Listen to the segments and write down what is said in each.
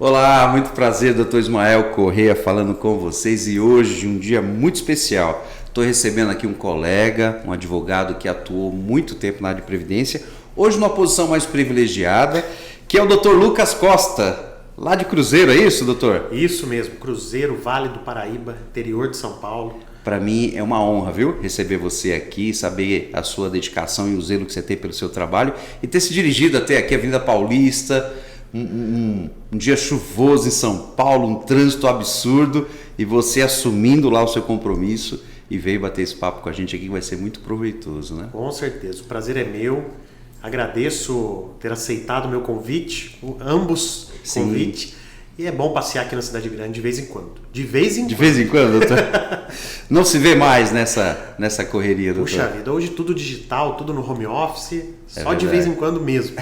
Olá, muito prazer, doutor Ismael Corrêa falando com vocês e hoje um dia muito especial. Estou recebendo aqui um colega, um advogado que atuou muito tempo na área de previdência, hoje numa posição mais privilegiada, que é o doutor Lucas Costa, lá de Cruzeiro, é isso, doutor? Isso mesmo, Cruzeiro, Vale do Paraíba, interior de São Paulo. Para mim é uma honra, viu? Receber você aqui, saber a sua dedicação e o zelo que você tem pelo seu trabalho e ter se dirigido até aqui, Avenida Paulista, um dia chuvoso em São Paulo, um trânsito absurdo e você assumindo lá o seu compromisso e veio bater esse papo com a gente aqui que vai ser muito proveitoso, né? Com certeza, o prazer é meu. Agradeço ter aceitado o meu convite, ambos convite. E é bom passear aqui na Cidade Grande de vez em quando. De vez em quando, doutor? Não se vê mais nessa correria, doutor? Puxa vida, hoje tudo digital, tudo no home office, só verdade. de vez em quando mesmo.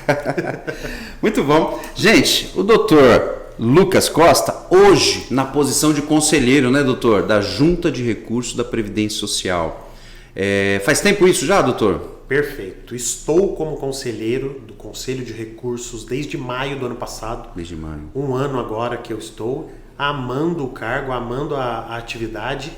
Muito bom. Gente, o doutor Lucas Costa, hoje na posição de conselheiro, né, doutor? Da Junta de Recursos da Previdência Social. Faz tempo isso já, doutor? Perfeito. Estou como conselheiro do Conselho de Recursos desde maio do ano passado. Desde maio. Um ano agora que eu estou amando o cargo, amando a atividade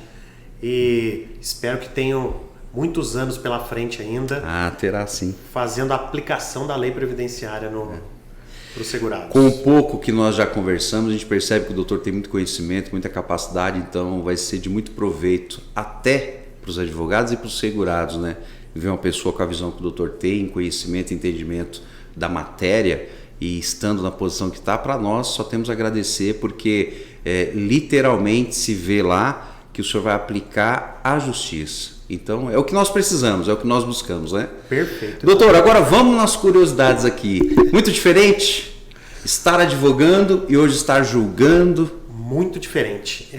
e espero que tenham muitos anos pela frente ainda. Ah, terá sim. Fazendo a aplicação da lei previdenciária para os segurados. Com o pouco que nós já conversamos, a gente percebe que o doutor tem muito conhecimento, muita capacidade, então vai ser de muito proveito até para os advogados e para os segurados, né? Ver uma pessoa com a visão que o doutor tem, conhecimento e entendimento da matéria e estando na posição que está, para nós só temos a agradecer porque literalmente se vê lá que o senhor vai aplicar a justiça. Então é o que nós precisamos, é o que nós buscamos, né? Perfeito. Doutor, agora vamos nas curiosidades aqui. Muito diferente estar advogando e hoje estar julgando. Muito diferente.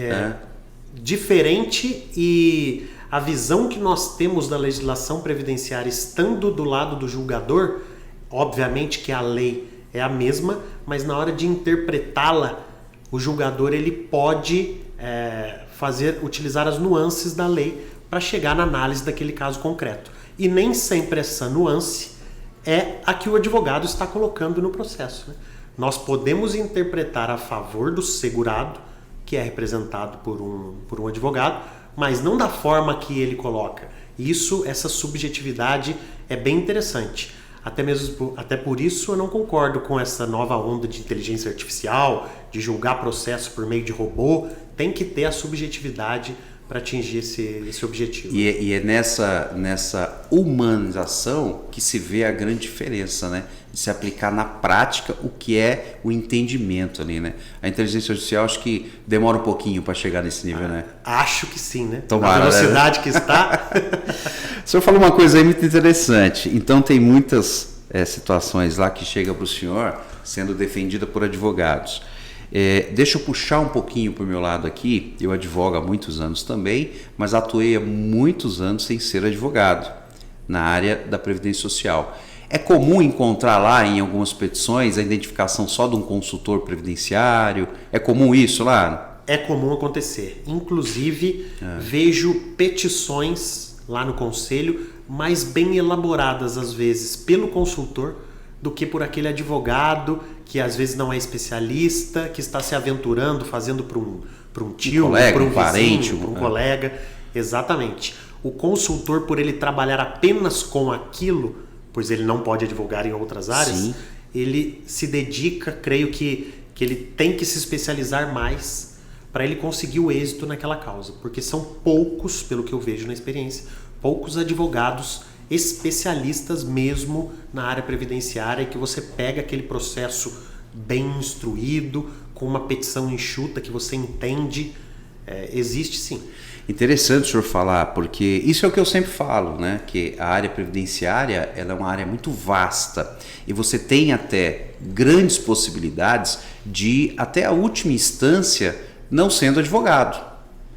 Diferente e a visão que nós temos da legislação previdenciária estando do lado do julgador, obviamente que a lei é a mesma, mas na hora de interpretá-la, o julgador ele pode utilizar as nuances da lei para chegar na análise daquele caso concreto. E nem sempre essa nuance é a que o advogado está colocando no processo, né? Nós podemos interpretar a favor do segurado, que é representado por um advogado, mas não da forma que ele coloca. Essa subjetividade é bem interessante. Até por isso eu não concordo com essa nova onda de inteligência artificial, de julgar processo por meio de robô. Tem que ter a subjetividade para atingir esse objetivo. E é nessa humanização que se vê a grande diferença, né? De se aplicar na prática o que é o entendimento ali, né? A inteligência artificial acho que demora um pouquinho para chegar nesse nível, né? Acho que sim, né? Tomara, na velocidade que está. O senhor falou uma coisa aí muito interessante. Então tem muitas situações lá que chega para o senhor sendo defendida por advogados. Deixa eu puxar um pouquinho para o meu lado aqui. Eu advogo há muitos anos também, mas atuei há muitos anos sem ser advogado na área da Previdência Social. É comum encontrar lá em algumas petições a identificação só de um consultor previdenciário? É comum isso lá? É comum acontecer. Inclusive, vejo petições lá no conselho mais bem elaboradas às vezes pelo consultor do que por aquele advogado que às vezes não é especialista, que está se aventurando, fazendo para um tio, para um parente, vizinho, para um colega. Exatamente. O consultor, por ele trabalhar apenas com aquilo, pois ele não pode advogar em outras áreas, sim, ele se dedica, creio que ele tem que se especializar mais para ele conseguir o êxito naquela causa. Porque são poucos, pelo que eu vejo na experiência, poucos advogados especialistas mesmo na área previdenciária e que você pega aquele processo bem instruído, com uma petição enxuta que você entende. Existe sim. Interessante o senhor falar, porque isso é o que eu sempre falo, né? Que a área previdenciária ela é uma área muito vasta e você tem até grandes possibilidades de, até a última instância, não sendo advogado.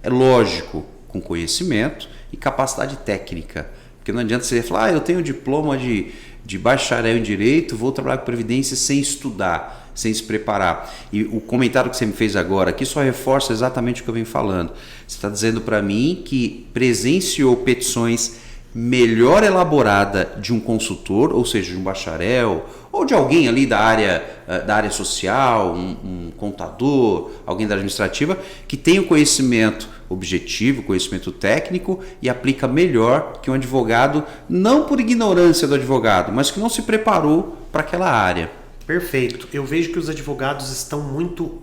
É lógico, com conhecimento e capacidade técnica. Porque não adianta você falar, eu tenho diploma de bacharel em Direito, vou trabalhar com Previdência sem estudar, sem se preparar. E o comentário que você me fez agora aqui só reforça exatamente o que eu venho falando. Você está dizendo para mim que presenciou petições melhor elaborada de um consultor, ou seja, de um bacharel, ou de alguém ali da área social, um contador, alguém da administrativa, que tem o conhecimento objetivo, conhecimento técnico e aplica melhor que um advogado, não por ignorância do advogado, mas que não se preparou para aquela área. Perfeito. Eu vejo que os advogados estão muito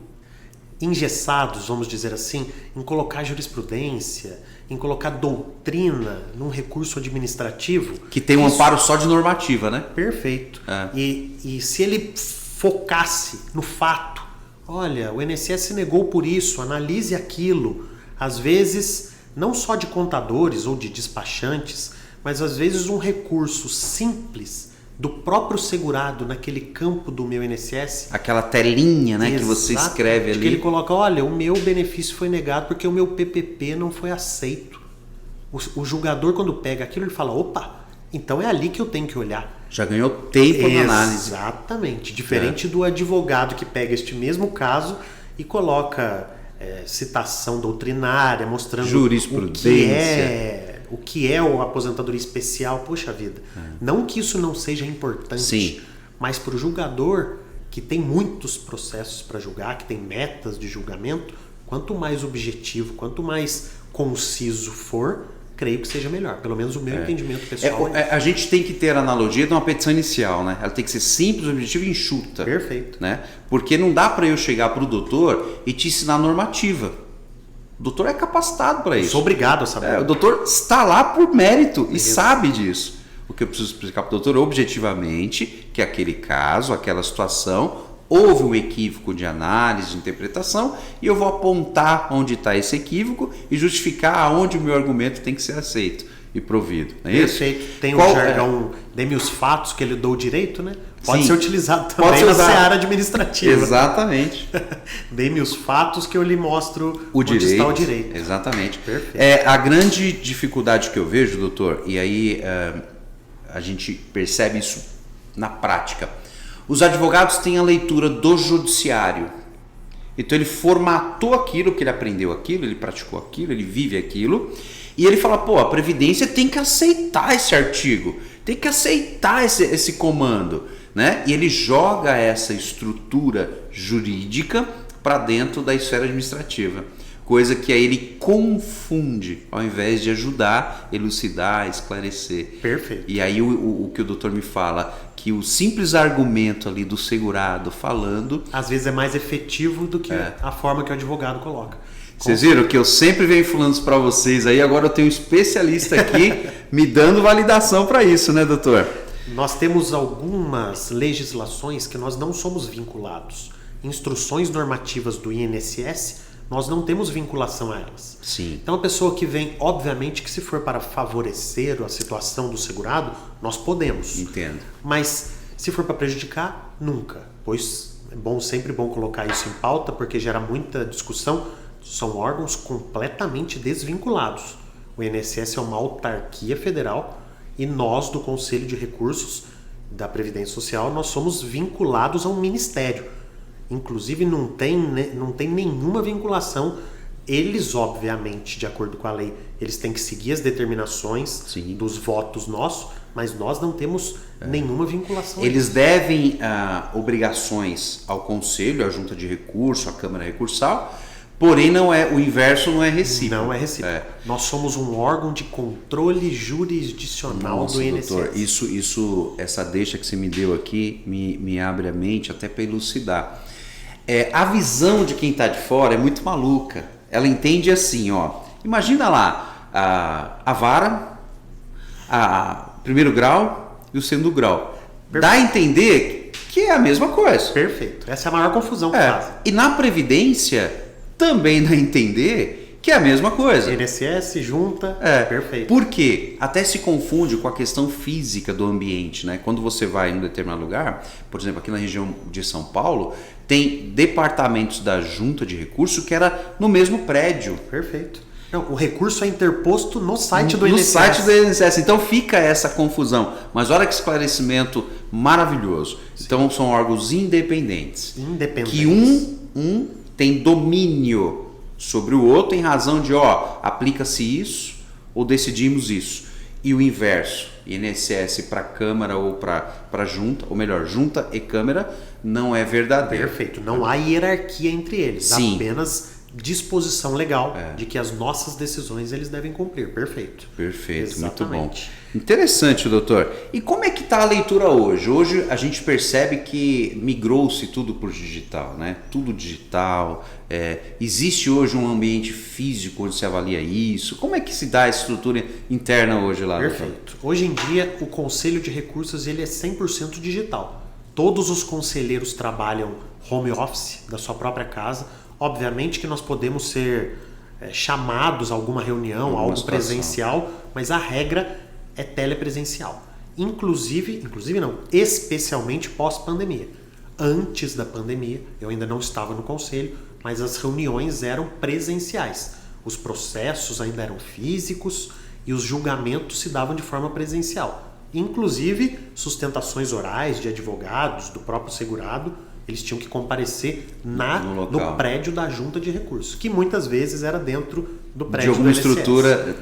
engessados, vamos dizer assim, em colocar jurisprudência, em colocar doutrina num recurso administrativo. Que tem um amparo só de normativa, né? Perfeito. E se ele focasse no fato, olha, o INSS negou por isso, analise aquilo. Às vezes, não só de contadores ou de despachantes, mas às vezes um recurso simples do próprio segurado naquele campo do meu INSS. Aquela telinha, né, que você escreve ali. Que ele coloca, olha, o meu benefício foi negado porque o meu PPP não foi aceito. O julgador, quando pega aquilo, ele fala, opa, então é ali que eu tenho que olhar. Já ganhou tempo na análise. Exatamente. Diferente do advogado que pega este mesmo caso e coloca citação doutrinária, mostrando jurisprudência. O que é a aposentadoria especial. Poxa vida, não que isso não seja importante, sim, mas para o julgador que tem muitos processos para julgar, que tem metas de julgamento, quanto mais objetivo, quanto mais conciso for, creio que seja melhor. Pelo menos o meu entendimento pessoal. A gente tem que ter a analogia de uma petição inicial, né? Ela tem que ser simples, objetiva e enxuta. Perfeito. Né? Porque não dá para eu chegar para o doutor e te ensinar normativa. O doutor é capacitado para isso. Sou obrigado a saber. O doutor está lá por mérito e sabe disso. O que eu preciso explicar para o doutor objetivamente, que aquele caso, aquela situação, houve um equívoco de análise, de interpretação, e eu vou apontar onde está esse equívoco e justificar aonde o meu argumento tem que ser aceito e provido. Não é isso? Perfeito. Tem um jargão, dê-me os fatos que ele dou o direito, né? Pode Sim. ser utilizado também na seara administrativa. Exatamente. Dê-me os fatos que eu lhe mostro onde está o direito. Exatamente. Perfeito. A grande dificuldade que eu vejo, doutor, e aí a gente percebe isso na prática. Os advogados têm a leitura do judiciário. Então ele formatou aquilo, que ele aprendeu aquilo, ele praticou aquilo, ele vive aquilo, e ele fala, pô, a Previdência tem que aceitar esse artigo, tem que aceitar esse comando, né? E ele joga essa estrutura jurídica para dentro da esfera administrativa, coisa que aí ele confunde, ao invés de ajudar, elucidar, esclarecer. Perfeito. E aí o que o doutor me fala, que o simples argumento ali do segurado falando, às vezes é mais efetivo do que a forma que o advogado coloca. Vocês viram que eu sempre venho falando isso para vocês aí, agora eu tenho um especialista aqui me dando validação para isso, né, doutor? Nós temos algumas legislações que nós não somos vinculados. Instruções normativas do INSS, nós não temos vinculação a elas. Sim. Então a pessoa que vem, obviamente que se for para favorecer a situação do segurado, nós podemos. Entendo. Mas se for para prejudicar, nunca. Pois é sempre bom colocar isso em pauta, porque gera muita discussão. São órgãos completamente desvinculados. O INSS é uma autarquia federal e nós, do Conselho de Recursos da Previdência Social, nós somos vinculados a um ministério. Inclusive não tem nenhuma vinculação. Eles, obviamente, de acordo com a lei, eles têm que seguir as determinações Sim. dos votos nossos, mas nós não temos nenhuma vinculação. Eles devem obrigações ao Conselho, à Junta de Recurso, à Câmara Recursal, porém o inverso não é recíproco. Não é recíproco. Nós somos um órgão de controle jurisdicional do INSS. Doutor, essa deixa que você me deu aqui me abre a mente até para elucidar. A visão de quem está de fora é muito maluca. Ela entende assim, ó. Imagina lá a vara, a primeiro grau e o segundo grau. Perfeito. Dá a entender que é a mesma coisa. Perfeito. Essa é a maior confusão que fazem. E na Previdência também dá a entender que é a mesma coisa. INSS, junta, perfeito. Por quê? Até se confunde com a questão física do ambiente, né? Quando você vai em um determinado lugar, por exemplo, aqui na região de São Paulo, tem departamentos da Junta de Recurso que era no mesmo prédio. Perfeito. Não, o recurso é interposto no site do INSS. No site do INSS. Então fica essa confusão. Mas olha que esclarecimento maravilhoso. Sim. Então são órgãos independentes. Que um tem domínio sobre o outro em razão de, aplica-se isso ou decidimos isso. e o inverso, INSS para Câmara ou para Junta, ou melhor, Junta e Câmara, não é verdadeiro. Perfeito. Não há hierarquia entre eles. Sim. Apenas disposição legal de que as nossas decisões eles devem cumprir. Perfeito. Perfeito, Exatamente. muito bom. Interessante, doutor. E como é que está a leitura hoje? Hoje a gente percebe que migrou-se tudo para o digital, né? Tudo digital. Existe hoje um ambiente físico onde se avalia isso? Como é que se dá a estrutura interna hoje lá? Perfeito. Doutor? Hoje em dia, o Conselho de Recursos ele é 100% digital. Todos os conselheiros trabalham home office da sua própria casa. Obviamente que nós podemos ser chamados a alguma reunião, a algo presencial, mas a regra é telepresencial. Inclusive não, especialmente pós-pandemia. Antes da pandemia, eu ainda não estava no conselho, mas as reuniões eram presenciais. Os processos ainda eram físicos e os julgamentos se davam de forma presencial. Inclusive, sustentações orais de advogados, do próprio segurado, eles tinham que comparecer no prédio da Junta de Recursos, que muitas vezes era dentro do prédio de alguma do INSS. estrutura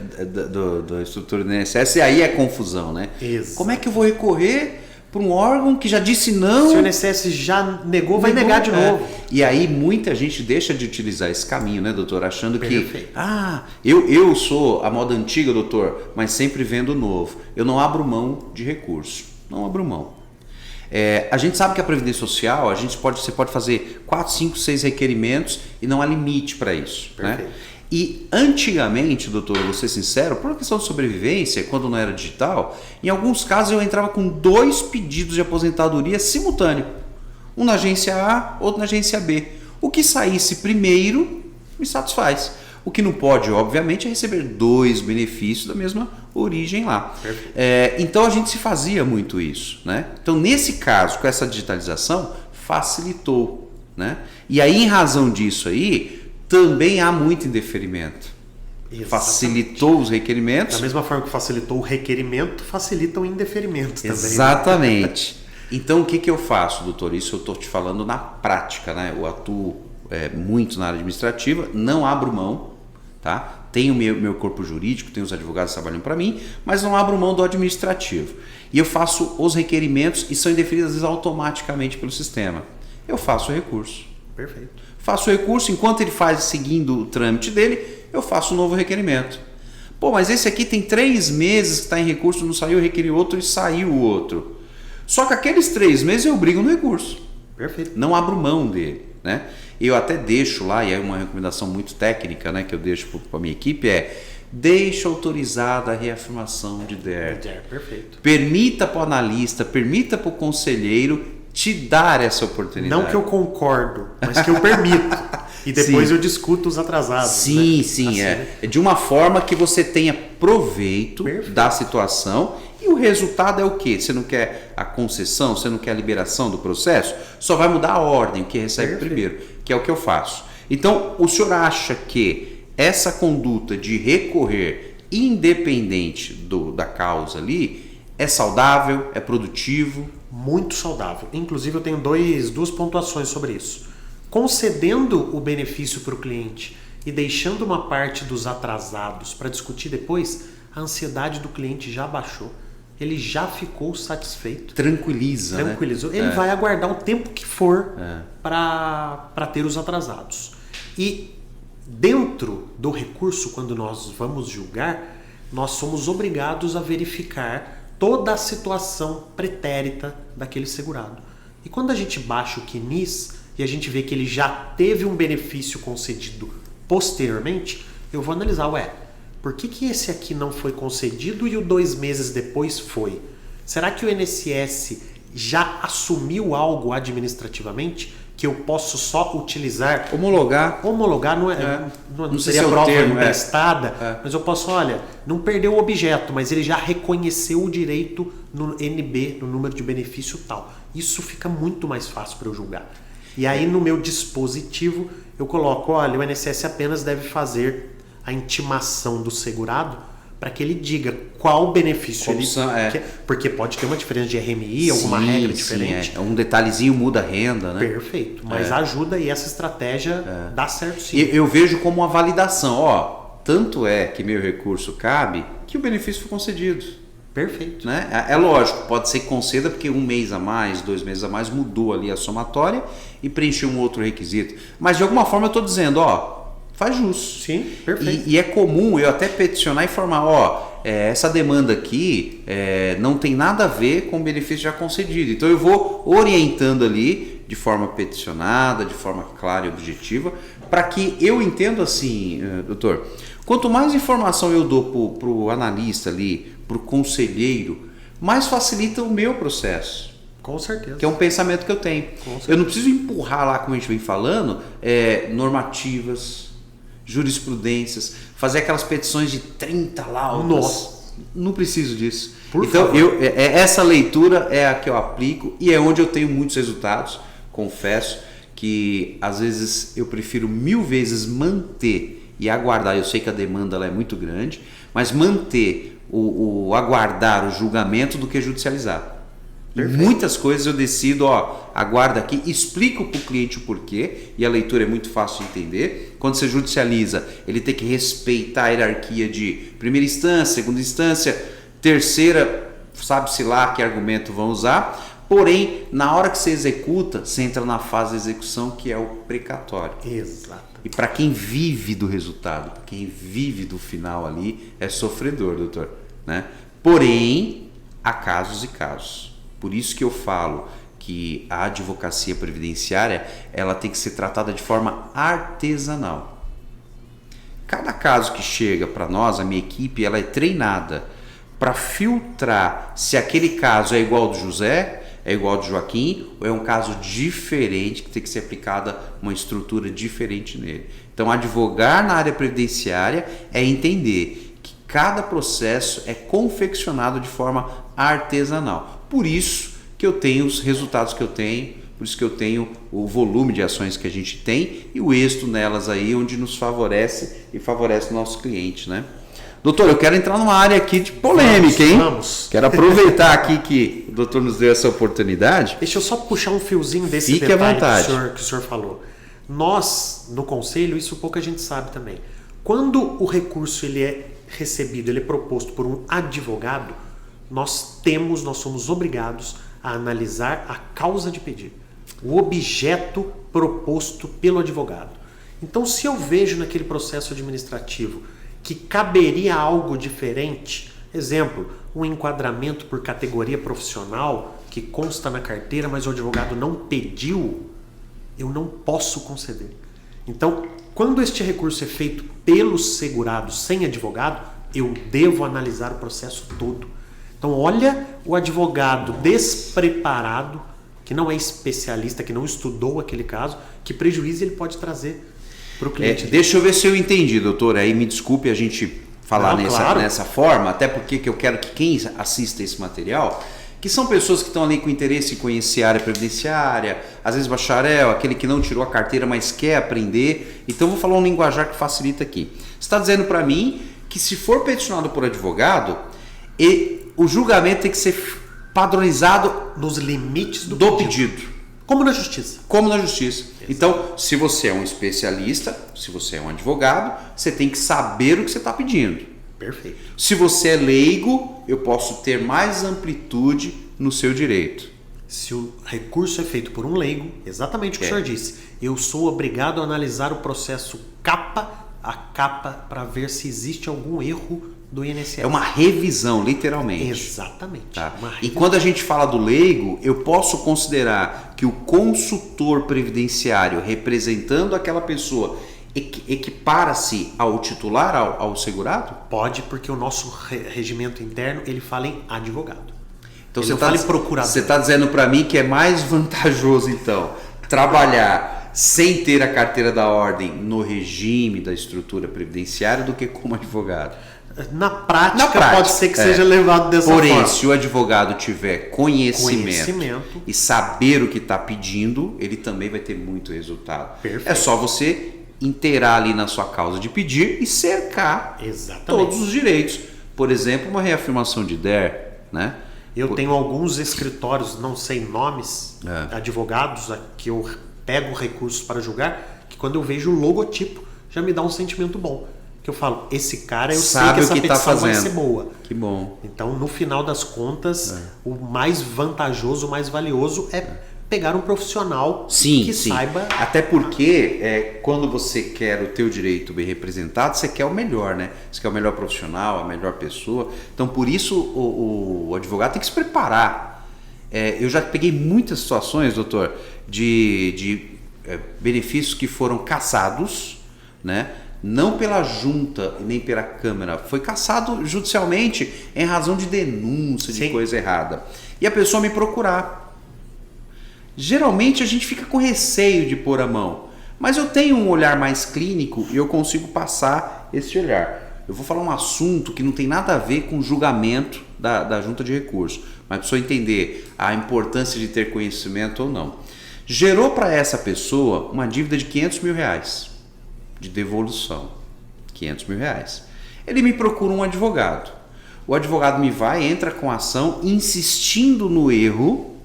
da estrutura do INSS, e aí é confusão, né? Exato. Como é que eu vou recorrer para um órgão que já disse não? Se o INSS já negou, vai negar de novo. E aí muita gente deixa de utilizar esse caminho, né, doutor? Achando Perfeito. que, eu sou a moda antiga, doutor, mas sempre vendo o novo. Eu não abro mão de recurso. Não abro mão. A gente sabe que a Previdência Social, você pode fazer 4, 5, 6 requerimentos e não há limite para isso. Né? E antigamente, doutor, eu vou ser sincero, por uma questão de sobrevivência, quando não era digital, em alguns casos eu entrava com 2 pedidos de aposentadoria simultâneo. Um na agência A, outro na agência B. O que saísse primeiro me satisfaz. O que não pode, obviamente, é receber 2 benefícios da mesma origem lá. Então a gente se fazia muito isso. Né? Então, nesse caso, com essa digitalização, facilitou. Né? E aí, em razão disso aí, também há muito indeferimento. Exatamente. Facilitou os requerimentos. Da mesma forma que facilitou o requerimento, facilita o indeferimento também. Exatamente. Então, o que eu faço, doutor? Isso eu estou te falando na prática. Né? Eu atuo muito na área administrativa, não abro mão. Tá? Tenho meu corpo jurídico, tenho os advogados que trabalham para mim, mas não abro mão do administrativo. E eu faço os requerimentos e são indeferidos às vezes, automaticamente pelo sistema. Eu faço o recurso. Perfeito. Faço o recurso, enquanto ele faz seguindo o trâmite dele, eu faço um novo requerimento. Pô, mas esse aqui tem 3 meses que está em recurso, não saiu, eu requeri outro e saiu o outro. Só que aqueles 3 meses eu brigo no recurso. Perfeito. Não abro mão dele. Né? Eu até deixo lá, e é uma recomendação muito técnica, né, que eu deixo para a minha equipe, deixa autorizada a reafirmação de DER. Perfeito. Permita para o analista, permita para o conselheiro te dar essa oportunidade. Não que eu concordo, mas que eu permito. E depois eu discuto os atrasados. Sim, né? sim. Assim, É de uma forma que você tenha proveito da situação. E o resultado é o quê? Você não quer a concessão, você não quer a liberação do processo? Só vai mudar a ordem, o que recebe primeiro, que é o que eu faço. Então, o senhor acha que essa conduta de recorrer independente da causa ali é saudável, é produtivo? Muito saudável. Inclusive, eu tenho 2 pontuações sobre isso. Concedendo o benefício para o cliente e deixando uma parte dos atrasados para discutir depois, a ansiedade do cliente já baixou. Ele já ficou satisfeito. Tranquilizou. Né? Ele vai aguardar o tempo que for para ter os atrasados. E dentro do recurso, quando nós vamos julgar, nós somos obrigados a verificar toda a situação pretérita daquele segurado. E quando a gente baixa o CNIS e a gente vê que ele já teve um benefício concedido posteriormente, eu vou analisar, por que esse aqui não foi concedido e o 2 meses depois foi? Será que o INSS já assumiu algo administrativamente que eu posso só utilizar? Homologar não seria prova emprestada, mas eu posso, não perdeu o objeto, mas ele já reconheceu o direito no NB, no número de benefício tal. Isso fica muito mais fácil para eu julgar. E aí no meu dispositivo eu coloco, o INSS apenas deve fazer a intimação do segurado para que ele diga qual benefício ele quer. Porque pode ter uma diferença de RMI, alguma regra diferente. Um detalhezinho muda a renda, né? Perfeito. Mas ajuda e essa estratégia dá certo sim. Eu vejo como uma validação. tanto é que meu recurso cabe que o benefício foi concedido. Perfeito. Né? É lógico, pode ser que conceda porque 1 mês a mais, 2 meses a mais, mudou ali a somatória e preencheu um outro requisito. Mas de alguma forma eu estou dizendo, faz jus. Sim, perfeito. E é comum eu até peticionar e informar, essa demanda aqui não tem nada a ver com o benefício já concedido. Então eu vou orientando ali de forma peticionada, de forma clara e objetiva, para que eu entenda assim, doutor, quanto mais informação eu dou para o analista ali, para o conselheiro, mais facilita o meu processo. Com certeza. Que é um pensamento que eu tenho. Eu não preciso empurrar lá, como a gente vem falando, normativas, jurisprudências, fazer aquelas petições de 30 laudas. Nossa. Não preciso disso. Por então, favor. essa leitura é a que eu aplico e é onde eu tenho muitos resultados. Confesso que às vezes eu prefiro 1000 vezes manter e aguardar. Eu sei que a demanda ela é muito grande, mas manter o aguardar o julgamento do que judicializar. Muitas coisas eu decido, aguarda aqui, explico para o cliente o porquê, e a leitura é muito fácil de entender. Quando você judicializa, ele tem que respeitar a hierarquia de primeira instância, segunda instância, terceira, sabe-se lá que argumento vão usar. Porém, na hora que você executa, você entra na fase de execução, que é o precatório. Exato. E para quem vive do resultado, quem vive do final ali, é sofredor, doutor. Né? Porém, há casos e casos. Por isso que eu falo que a advocacia previdenciária ela tem que ser tratada de forma artesanal. Cada caso que chega para nós, a minha equipe, ela é treinada para filtrar se aquele caso é igual ao do José, é igual ao do Joaquim, ou é um caso diferente que tem que ser aplicada uma estrutura diferente nele. Então, advogar na área previdenciária é entender que cada processo é confeccionado de forma artesanal. Por isso que eu tenho os resultados que eu tenho, por isso que eu tenho o volume de ações que a gente tem e o êxito nelas aí, onde nos favorece e favorece o nosso cliente, né? Doutor, eu quero entrar numa área aqui de polêmica, hein? Vamos. Quero aproveitar aqui que o doutor nos deu essa oportunidade. Deixa eu só puxar um fiozinho desse Fique à detalhe vontade. que o senhor falou. Nós, no conselho, isso pouca gente sabe também. Quando o recurso ele é recebido, ele é proposto por um advogado, nós somos obrigados a analisar a causa de pedido, o objeto proposto pelo advogado. Então, se eu vejo naquele processo administrativo que caberia algo diferente, exemplo, um enquadramento por categoria profissional que consta na carteira, mas o advogado não pediu, eu não posso conceder. Então, quando este recurso é feito pelo segurado sem advogado, eu devo analisar o processo todo. Então, olha o advogado despreparado, que não é especialista, que não estudou aquele caso, que prejuízo ele pode trazer para o cliente. Deixa eu ver se eu entendi, doutor. Aí me desculpe a gente falar nessa forma, até porque eu quero que quem assista esse material, que são pessoas que estão ali com interesse em conhecer a área previdenciária, às vezes bacharel, aquele que não tirou a carteira, mas quer aprender. Então, vou falar um linguajar que facilita aqui. Você está dizendo para mim que se for peticionado por advogado, o julgamento tem que ser padronizado nos limites do pedido. Como na justiça. Como na justiça. Exato. Então, se você é um especialista, se você é um advogado, você tem que saber o que você está pedindo. Perfeito. Se você é leigo, eu posso ter mais amplitude no seu direito. Se o recurso é feito por um leigo, exatamente o que o senhor disse, eu sou obrigado a analisar o processo capa a capa para ver se existe algum erro do INSS. É uma revisão, literalmente. Exatamente. Tá? E quando a gente fala do leigo, eu posso considerar que o consultor previdenciário representando aquela pessoa equipara-se ao titular, ao segurado? Pode, porque o nosso regimento interno ele fala em advogado. Então ele fala em procurador. Você está dizendo para mim que é mais vantajoso, então, trabalhar sem ter a carteira da ordem no regime da estrutura previdenciária do que como advogado? Na prática pode ser que seja levado dessa forma. Porém, se o advogado tiver conhecimento e saber o que está pedindo, ele também vai ter muito resultado. Perfeito. É só você inteirar ali na sua causa de pedir e cercar todos os direitos. Por exemplo, uma reafirmação de DER, né? Eu tenho alguns escritórios, não sei nomes, advogados, que eu pego recursos para julgar, que quando eu vejo o logotipo já me dá um sentimento bom. que eu falo, esse cara, eu Sabe sei que essa petição vai ser fazendo. boa. Que bom. Então, no final das contas, o mais vantajoso, o mais valioso é pegar um profissional que saiba... Até porque quando você quer o teu direito bem representado, você quer o melhor, né? Você quer o melhor profissional, a melhor pessoa. Então, por isso, o advogado tem que se preparar. Eu já peguei muitas situações, doutor, de benefícios que foram cassados, né? Não pela junta nem pela Câmara, foi cassado judicialmente em razão de denúncia de coisa errada. E a pessoa me procurar. Geralmente a gente fica com receio de pôr a mão, mas eu tenho um olhar mais clínico e eu consigo passar esse olhar. Eu vou falar um assunto que não tem nada a ver com o julgamento da junta de recurso, mas a pessoa entender a importância de ter conhecimento ou não. Gerou para essa pessoa uma dívida de R$500 mil de devolução, R$500 mil. Ele me procura um advogado. O advogado entra com a ação insistindo no erro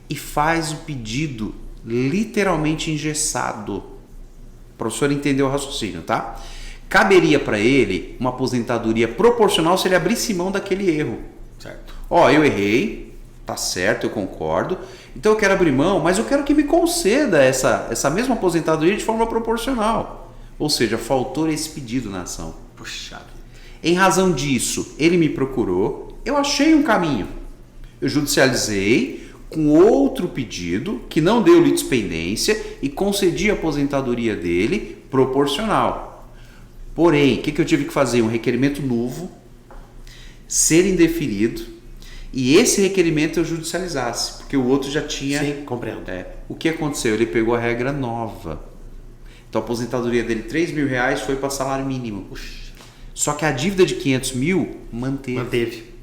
e faz o pedido literalmente engessado. O professor entendeu o raciocínio, tá? Caberia para ele uma aposentadoria proporcional se ele abrisse mão daquele erro. Certo. Eu errei, tá certo, eu concordo. Então eu quero abrir mão, mas eu quero que me conceda essa mesma aposentadoria de forma proporcional. Ou seja, faltou esse pedido na ação. Puxa vida. Em razão disso, ele me procurou, eu achei um caminho. Eu judicializei com outro pedido que não deu litispendência e concedi a aposentadoria dele proporcional. Porém, o que eu tive que fazer? Um requerimento novo, ser indeferido, e esse requerimento eu judicializasse, porque o outro já tinha... Sim, compreendo. O que aconteceu? Ele pegou a regra nova. Então a aposentadoria dele, R$3 mil, foi para salário mínimo. Puxa. Só que a dívida de R$500 mil manteve.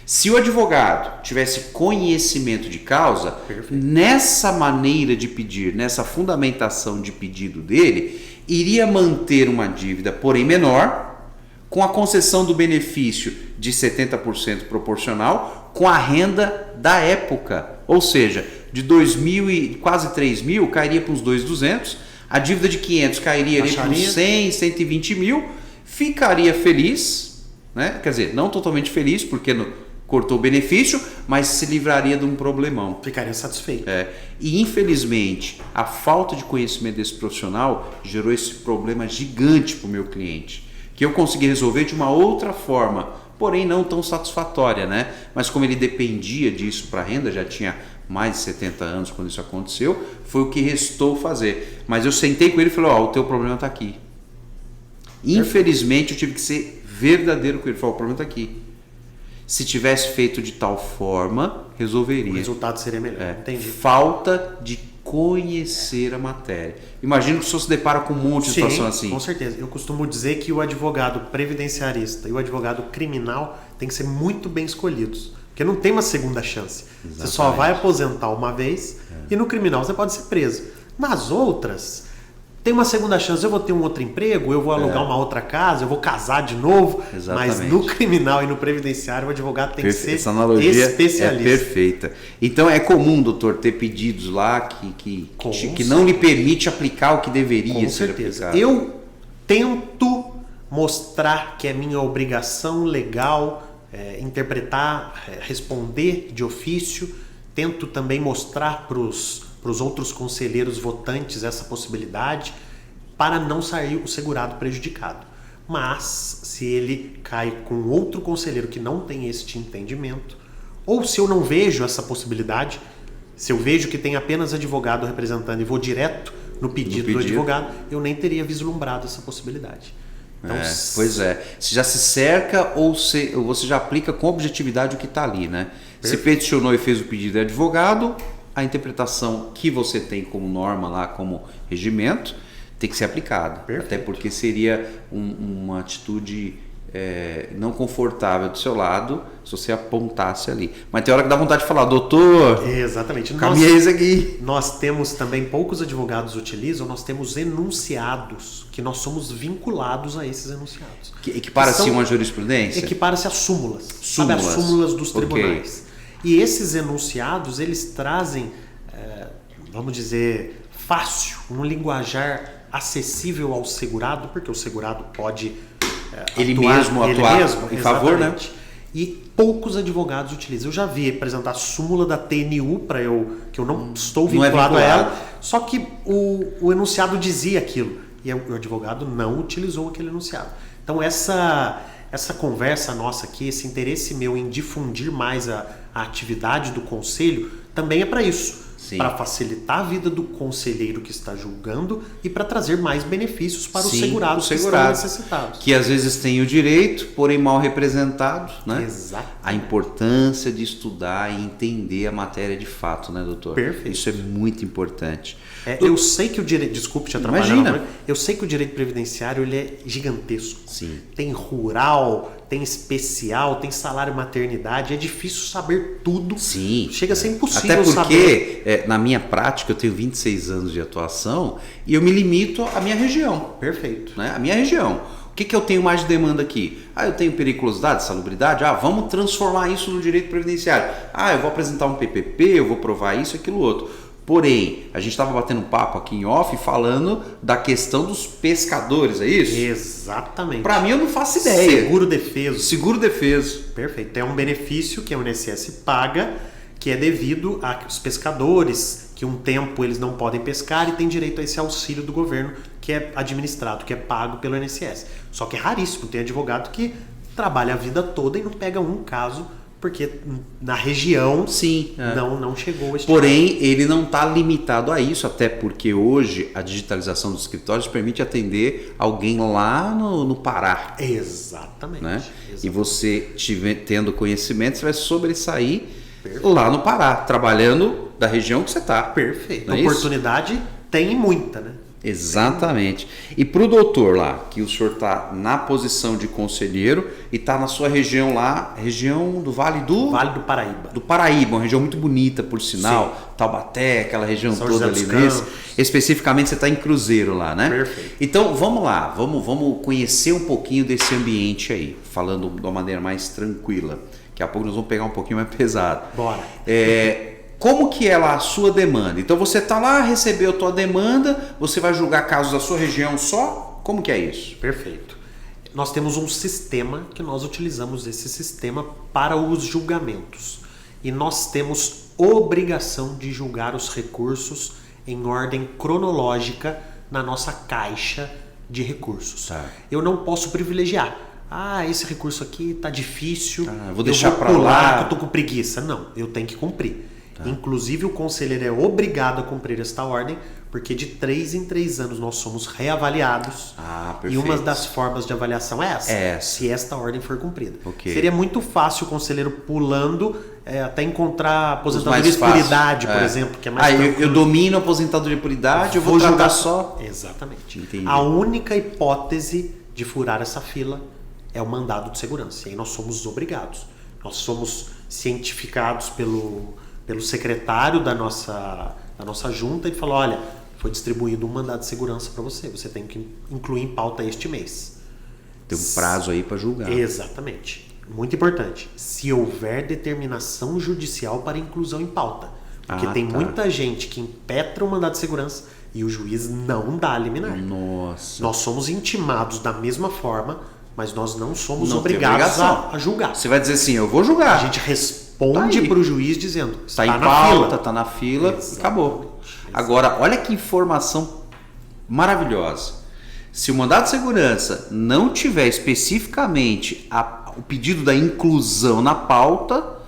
Se o advogado tivesse conhecimento de causa, perfeito, nessa maneira de pedir, nessa fundamentação de pedido dele, iria manter uma dívida, porém menor, com a concessão do benefício de 70% proporcional com a renda da época. Ou seja, de 2.000 e quase 3.000 cairia para uns 2.200, a dívida de 500 cairia para uns 100, 120 mil, ficaria feliz, né? Quer dizer, não totalmente feliz porque cortou o benefício, mas se livraria de um problemão. Ficaria satisfeito. E infelizmente, a falta de conhecimento desse profissional gerou esse problema gigante para o meu cliente, que eu consegui resolver de uma outra forma, porém não tão satisfatória, né? Mas como ele dependia disso para a renda, já tinha mais de 70 anos quando isso aconteceu, foi o que restou fazer. Mas eu sentei com ele e falei, o teu problema está aqui. Infelizmente eu tive que ser verdadeiro com ele, falei, o problema está aqui. Se tivesse feito de tal forma, resolveria. O resultado seria melhor. Entendi. Falta de conhecer a matéria. Imagino que o senhor se depara com um monte de situação assim. Com certeza. Eu costumo dizer que o advogado previdenciarista e o advogado criminal têm que ser muito bem escolhidos. Porque não tem uma segunda chance. Exatamente. Você só vai aposentar uma vez e no criminal você pode ser preso. Nas outras, tem uma segunda chance. Eu vou ter um outro emprego, eu vou alugar uma outra casa, eu vou casar de novo. Exatamente. Mas no criminal e no previdenciário, o advogado tem que ser essa analogia especialista. É perfeita. Então é comum, doutor, ter pedidos lá que não lhe permite aplicar o que deveria ser aplicado. Eu tento mostrar que é minha obrigação legal interpretar, responder de ofício. Tento também mostrar para os outros conselheiros votantes essa possibilidade para não sair o segurado prejudicado. Mas se ele cai com outro conselheiro que não tem este entendimento, ou se eu não vejo essa possibilidade, se eu vejo que tem apenas advogado representando e vou direto no pedido do advogado, eu nem teria vislumbrado essa possibilidade. Então, pois é. Você já se cerca ou você já aplica com objetividade o que está ali, né? Se peticionou e fez o pedido de advogado, a interpretação que você tem como norma lá, como regimento, tem que ser aplicada. Perfeito. Até porque seria uma atitude não confortável do seu lado se você apontasse ali. Mas tem hora que dá vontade de falar, doutor, exatamente. caminha isso aqui. Nós temos também, poucos advogados utilizam, nós temos enunciados, que nós somos vinculados a esses enunciados. Equipara-se uma jurisprudência? Equipara-se a súmulas. Sabe, as súmulas dos tribunais. E esses enunciados, eles trazem, vamos dizer, fácil, um linguajar acessível ao segurado, porque o segurado pode ele mesmo atuar em favor, né? E poucos advogados utilizam. Eu já vi apresentar a súmula da TNU que eu não estou vinculado a ela, só que o enunciado dizia aquilo e o advogado não utilizou aquele enunciado. Então essa conversa nossa aqui, esse interesse meu em difundir mais a atividade do conselho, também é para isso. Para facilitar a vida do conselheiro que está julgando e para trazer mais benefícios para os segurados que estão necessitados. Que às vezes têm o direito, porém mal representados, né? Exato. A importância de estudar e entender a matéria de fato, né, doutor? Perfeito. Isso é muito importante. Eu sei que o direito... Desculpe te atrapalhar. Imagina. Eu sei que o direito previdenciário ele é gigantesco. Sim. Tem rural, tem especial, tem salário maternidade. É difícil saber tudo. Sim. Chega a ser impossível saber. Até porque, saber. Na minha prática, eu tenho 26 anos de atuação e eu me limito à minha região. Perfeito. Né? A minha região. O que eu tenho mais de demanda aqui? Eu tenho periculosidade, salubridade. Vamos transformar isso no direito previdenciário. Eu vou apresentar um PPP, eu vou provar isso, aquilo, outro. Porém, a gente estava batendo um papo aqui em off falando da questão dos pescadores, é isso? Exatamente. Para mim eu não faço ideia. Seguro defeso. Seguro defeso. Perfeito. É um benefício que a INSS paga, que é devido aos pescadores, que um tempo eles não podem pescar e têm direito a esse auxílio do governo, que é administrado, que é pago pelo INSS. Só que é raríssimo. Tem advogado que trabalha a vida toda e não pega um caso porque na região não chegou esse Porém, ele não está limitado a isso, até porque hoje a digitalização dos escritórios permite atender alguém lá no Pará. Exatamente. Né? Exatamente. E você tendo conhecimento, você vai sobressair lá no Pará, trabalhando da região que você está. Perfeito. Oportunidade tem muita, né? Exatamente. E para o doutor lá, que o senhor está na posição de conselheiro e está na sua região lá, região do Vale do Paraíba. Do Paraíba, uma região muito bonita, por sinal. Sim. Taubaté, aquela região São toda ali. Especificamente você está em Cruzeiro lá, né? Perfeito. Então vamos lá, vamos conhecer um pouquinho desse ambiente aí, falando de uma maneira mais tranquila. Daqui a pouco nós vamos pegar um pouquinho mais pesado. Bora. Como que é lá a sua demanda? Então você está lá, recebeu a tua demanda, você vai julgar casos da sua região só? Como que é isso? Perfeito. Nós temos um sistema que nós utilizamos esse sistema para os julgamentos. E nós temos obrigação de julgar os recursos em ordem cronológica na nossa caixa de recursos. Tá. Eu não posso privilegiar. Esse recurso aqui está difícil, vou deixar para lá que eu tô com preguiça. Não, eu tenho que cumprir. Inclusive o conselheiro é obrigado a cumprir esta ordem, porque de 3 em 3 anos nós somos reavaliados. E uma das formas de avaliação é essa, se esta ordem for cumprida. Okay. Seria muito fácil o conselheiro pulando até encontrar aposentadoria por idade, por exemplo, que é mais eu domino a aposentadoria por idade, eu vou tratar só... Exatamente. Entendi. A única hipótese de furar essa fila é o mandado de segurança. E aí nós somos obrigados. Nós somos cientificados pelo secretário da nossa junta e falou: olha, foi distribuído um mandado de segurança para você tem que incluir em pauta este mês. Tem um prazo aí para julgar. Exatamente. Muito importante. Se houver determinação judicial para inclusão em pauta. Porque tem muita gente que impetra o mandado de segurança e o juiz não dá a liminar. Nossa. Nós somos intimados da mesma forma, mas nós não somos obrigados a julgar. Você vai dizer assim: eu vou julgar. A gente responde para o juiz dizendo: está em pauta, está na fila, acabou. Agora, olha que informação maravilhosa. Se o mandado de segurança não tiver especificamente o pedido da inclusão na pauta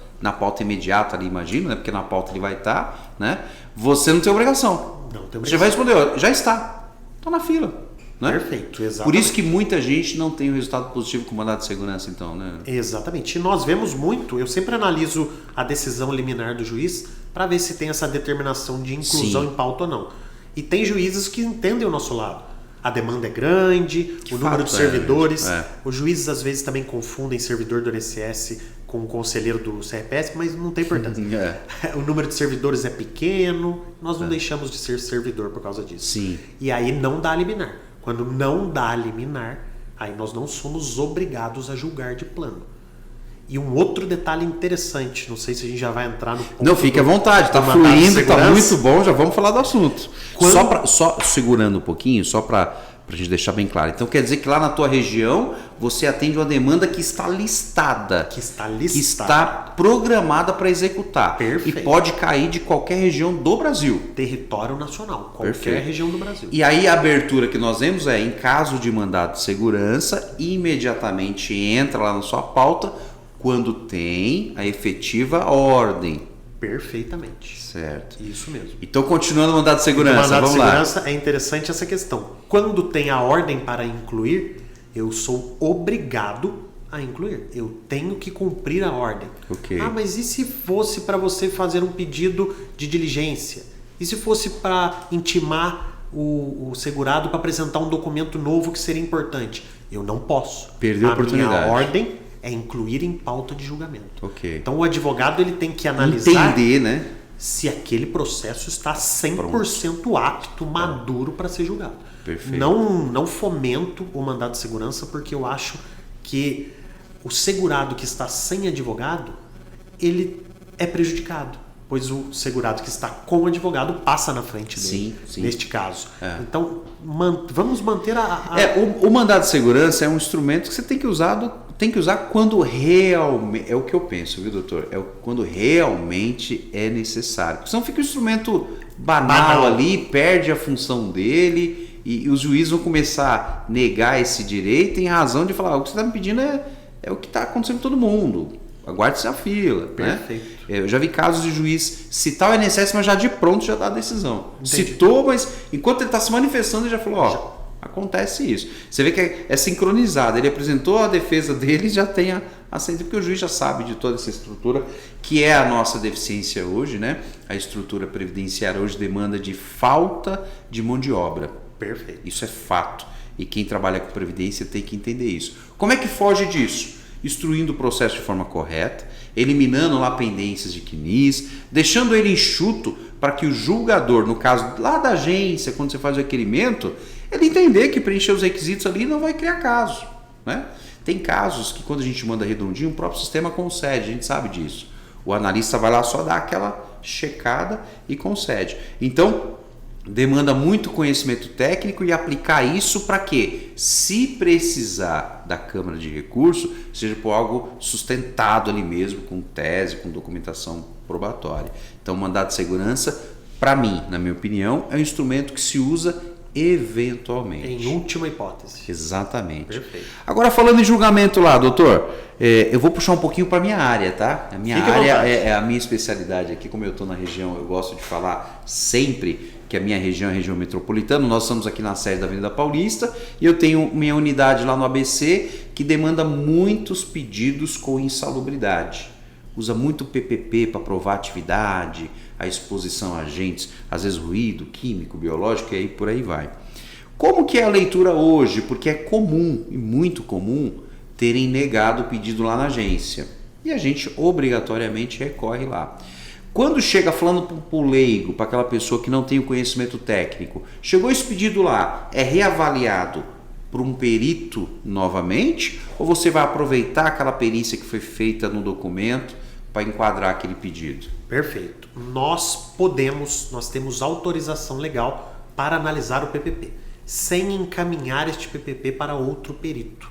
imediata ali, imagino, né? Porque na pauta ele vai estar, né? Você não tem obrigação. Não tem obrigação. Você vai responder: já está na fila. Né? Perfeito, exatamente. Por isso que muita gente não tem o resultado positivo com o mandado de segurança, então, né? Exatamente. E nós vemos muito, eu sempre analiso a decisão liminar do juiz para ver se tem essa determinação de inclusão em pauta ou não. E tem juízes que entendem o nosso lado. A demanda é grande, o número de servidores. Os juízes às vezes também confundem servidor do INSS com o conselheiro do CRPS, mas não tem importância. O número de servidores é pequeno, nós não deixamos de ser servidor por causa disso. Sim. E aí não dá liminar. Quando não dá liminar, aí nós não somos obrigados a julgar de plano. E um outro detalhe interessante, não sei se a gente já vai entrar no ponto. Não, fique à vontade, tá fluindo, tá muito bom, já vamos falar do assunto. Só segurando um pouquinho, só para a gente deixar bem claro. Então quer dizer que lá na tua região você atende uma demanda que está listada. Que está listada. Que está programada para executar. Perfeito. E pode cair de qualquer região do Brasil. Território nacional, qualquer Perfeito. região do Brasil. E aí a abertura que nós vemos é, em caso de mandado de segurança, imediatamente entra lá na sua pauta quando tem a efetiva ordem. Perfeitamente. Certo. Isso mesmo. Então, continuando o mandado de segurança, mandado vamos de lá. segurança é interessante essa questão. Quando tem a ordem para incluir, eu sou obrigado a incluir. Eu tenho que cumprir a ordem. Ok. Ah, mas e se fosse para você fazer um pedido de diligência? E se fosse para intimar o segurado para apresentar um documento novo que seria importante? Eu não posso. Perdeu a oportunidade. Minha ordem é incluir em pauta de julgamento. Ok. Então o advogado ele tem que analisar Entender, né? se aquele processo está 100% apto, maduro para ser julgado. Perfeito. Não fomento o mandado de segurança porque eu acho que o segurado que está sem advogado, ele é prejudicado, pois o segurado que está com advogado passa na frente dele, Sim. neste caso. Então, vamos manter O mandado de segurança é um instrumento que você tem que usar quando realmente, é o que eu penso, viu, doutor? Quando realmente é necessário. Porque senão fica um instrumento banal ali, perde a função dele e os juízes vão começar a negar esse direito em razão de falar, o que você está me pedindo é o que está acontecendo com todo mundo. Aguarde-se a fila. Perfeito. Né? Eu já vi casos de juiz citar o INSS, mas já de pronto já dá a decisão. Entendi. Citou, mas enquanto ele está se manifestando, ele já falou, acontece isso. Você vê que é sincronizado. Ele apresentou a defesa dele e já tem a sentença, porque o juiz já sabe de toda essa estrutura, que é a nossa deficiência hoje, né? A estrutura previdenciária hoje demanda de falta de mão de obra. Perfeito. Isso é fato. E quem trabalha com previdência tem que entender isso. Como é que foge disso? Instruindo o processo de forma correta, eliminando lá pendências de CNIS, deixando ele enxuto para que o julgador, no caso lá da agência, quando você faz o requerimento, ele entender que preencher os requisitos ali não vai criar caso. Né? Tem casos que quando a gente manda redondinho, o próprio sistema concede, a gente sabe disso. O analista vai lá só dar aquela checada e concede. Então, demanda muito conhecimento técnico e aplicar isso para quê? Se precisar da Câmara de Recurso, seja por algo sustentado ali mesmo, com tese, com documentação probatória. Então, o mandado de segurança, para mim, na minha opinião, é um instrumento que se usa eventualmente. Em última hipótese. Exatamente. Perfeito. Agora, falando em julgamento lá, doutor, eu vou puxar um pouquinho para a minha área, tá? A minha área é a minha especialidade aqui, como eu estou na região, eu gosto de falar sempre que a minha região é a região metropolitana. Nós estamos aqui na sede da Avenida Paulista e eu tenho minha unidade lá no ABC que demanda muitos pedidos com insalubridade. Usa muito PPP para provar atividade, a exposição a agentes, às vezes ruído, químico, biológico e aí por aí vai. Como que é a leitura hoje? Porque é comum e muito comum terem negado o pedido lá na agência e a gente obrigatoriamente recorre lá. Quando chega falando para o leigo, para aquela pessoa que não tem o conhecimento técnico, chegou esse pedido lá, é reavaliado por um perito novamente? Ou você vai aproveitar aquela perícia que foi feita no documento para enquadrar aquele pedido? Perfeito. Nós temos autorização legal para analisar o PPP, sem encaminhar este PPP para outro perito.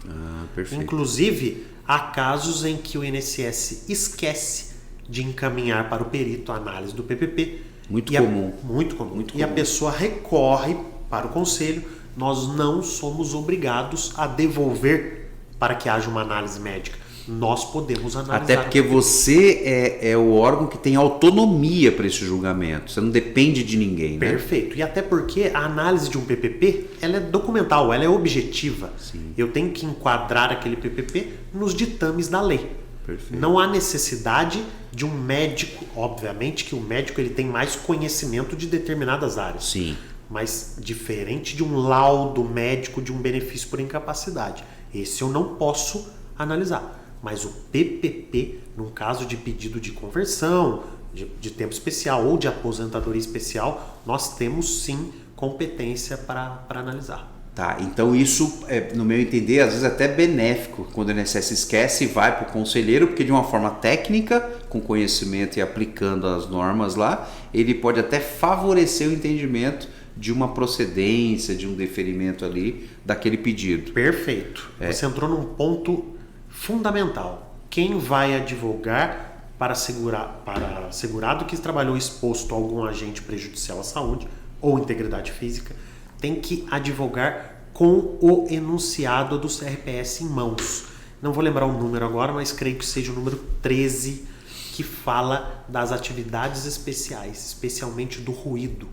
Perfeito. Inclusive, há casos em que o INSS esquece de encaminhar para o perito a análise do PPP. Muito comum. Muito comum. A pessoa recorre para o conselho. Nós não somos obrigados a devolver para que haja uma análise médica. Nós podemos analisar. Até porque você é o órgão que tem autonomia para esse julgamento. Você não depende de ninguém, né? Perfeito. E até porque a análise de um PPP, ela é documental, ela é objetiva. Sim. Eu tenho que enquadrar aquele PPP nos ditames da lei. Perfeito. Não há necessidade de um médico, obviamente que o médico ele tem mais conhecimento de determinadas áreas. Sim. Mas diferente de um laudo médico de um benefício por incapacidade. Esse eu não posso analisar. Mas o PPP, num caso de pedido de conversão, de tempo especial ou de aposentadoria especial, nós temos sim competência para analisar. Tá, então isso, no meu entender, às vezes até benéfico quando o INSS esquece e vai para o conselheiro, porque de uma forma técnica, com conhecimento e aplicando as normas lá, ele pode até favorecer o entendimento de uma procedência, de um deferimento ali daquele pedido. Perfeito. Você entrou num ponto fundamental. Quem vai advogar para segurado que trabalhou exposto a algum agente prejudicial à saúde ou integridade física, tem que advogar com o enunciado do CRPS em mãos. Não vou lembrar o número agora, mas creio que seja o número 13, que fala das atividades especiais, especialmente do ruído.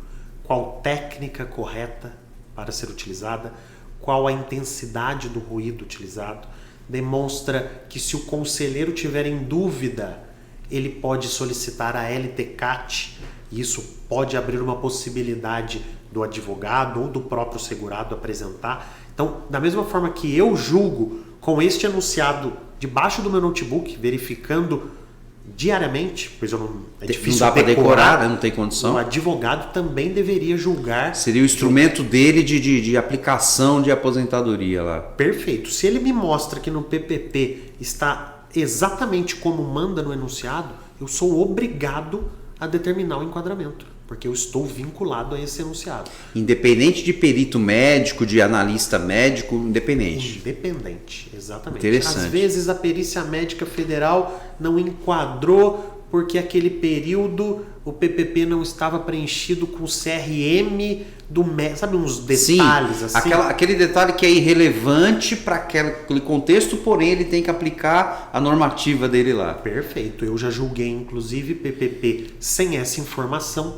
Qual técnica correta para ser utilizada, qual a intensidade do ruído utilizado. Demonstra que se o conselheiro tiver em dúvida, ele pode solicitar a LTCAT. Isso pode abrir uma possibilidade do advogado ou do próprio segurado apresentar. Então, da mesma forma que eu julgo com este enunciado debaixo do meu notebook, verificando diariamente, pois é difícil não dá para decorar, né? Não tem condição. O advogado também deveria julgar. Seria o instrumento dele de aplicação de aposentadoria lá. Perfeito. Se ele me mostra que no PPP está exatamente como manda no enunciado, eu sou obrigado a determinar o enquadramento, porque eu estou vinculado a esse enunciado. Independente de perito médico, de analista médico, independente. Independente, exatamente. Interessante. Às vezes a perícia médica federal não enquadrou porque aquele período o PPP não estava preenchido com o CRM do médico, sabe, uns detalhes. Sim, assim. Aquele detalhe que é irrelevante para aquele contexto, porém ele tem que aplicar a normativa dele lá. Perfeito. Eu já julguei, inclusive, PPP sem essa informação,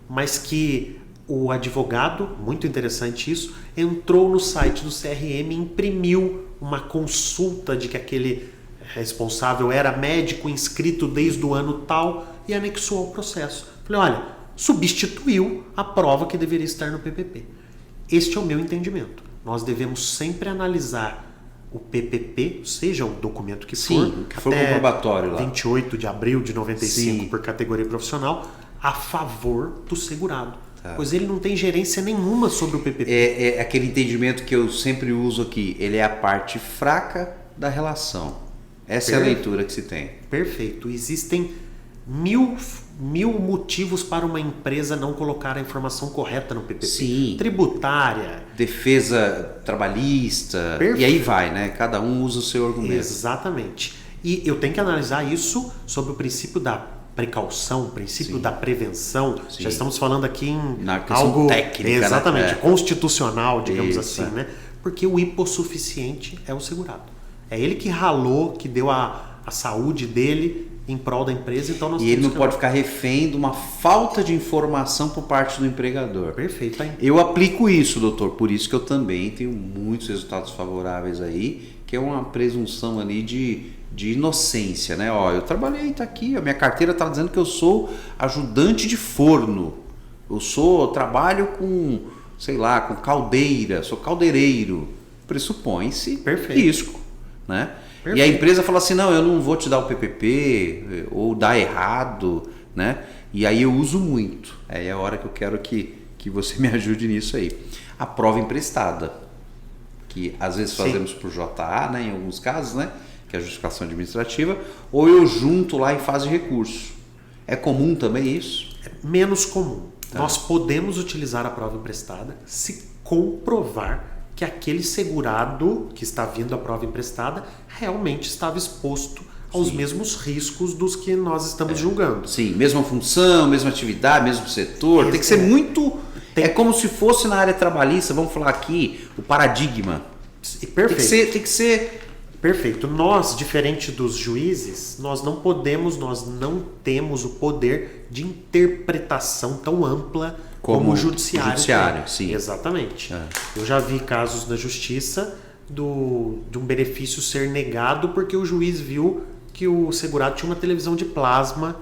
mas que o advogado, muito interessante isso, entrou no site do CRM, imprimiu uma consulta de que aquele responsável era médico inscrito desde o ano tal e anexou ao processo. Falei, olha, substituiu a prova que deveria estar no PPP. Este é o meu entendimento. Nós devemos sempre analisar o PPP, seja o documento que for, Sim, que for comprobatório lá. 28 de abril de 95 Sim. por categoria profissional, a favor do segurado. Tá. Pois ele não tem gerência nenhuma sobre o PPP. É aquele entendimento que eu sempre uso aqui, ele é a parte fraca da relação. Essa é a leitura que se tem. Perfeito. Existem mil motivos para uma empresa não colocar a informação correta no PPP. Sim. Tributária. Defesa trabalhista. Perfeito. E aí vai, né? Cada um usa o seu argumento. Exatamente. E eu tenho que analisar isso sob o princípio da precaução, o princípio Sim. da prevenção. Sim. Já estamos falando aqui em Na questão algo técnica, exatamente, né? constitucional, digamos Isso, assim, né? Porque o hipossuficiente é o segurado. É ele que ralou, que deu a saúde dele em prol da empresa, então nós E temos ele não que... pode ficar refém de uma falta de informação por parte do empregador. Perfeito, hein? Eu aplico isso, doutor, por isso que eu também tenho muitos resultados favoráveis aí, que é uma presunção ali de inocência, né? Ó, eu trabalhei, tá aqui, a minha carteira tá dizendo que eu sou ajudante de forno, trabalho com, sei lá, com caldeira, sou caldeireiro. Pressupõe-se risco, né? Perfeito. E a empresa fala assim, não, eu não vou te dar o PPP, ou dá errado, né? E aí eu uso muito. Aí é a hora que eu quero que você me ajude nisso aí. A prova emprestada, que às vezes fazemos por JA, né, em alguns casos, né, que é a justificação administrativa, ou eu junto lá em fase de recurso. É comum também isso? É menos comum. Tá. Nós podemos utilizar a prova emprestada se comprovar que aquele segurado que está vindo à prova emprestada realmente estava exposto aos Sim. mesmos riscos dos que nós estamos julgando. Sim, mesma função, mesma atividade, mesmo setor. Tem que ser muito... É como se fosse na área trabalhista, vamos falar aqui, o paradigma. Perfeito. Tem que ser... Perfeito. Nós, diferente dos juízes, nós não temos o poder de interpretação tão ampla como o judiciário. Judiciário, sim. Exatamente. Eu já vi casos na justiça de um benefício ser negado porque o juiz viu que o segurado tinha uma televisão de plasma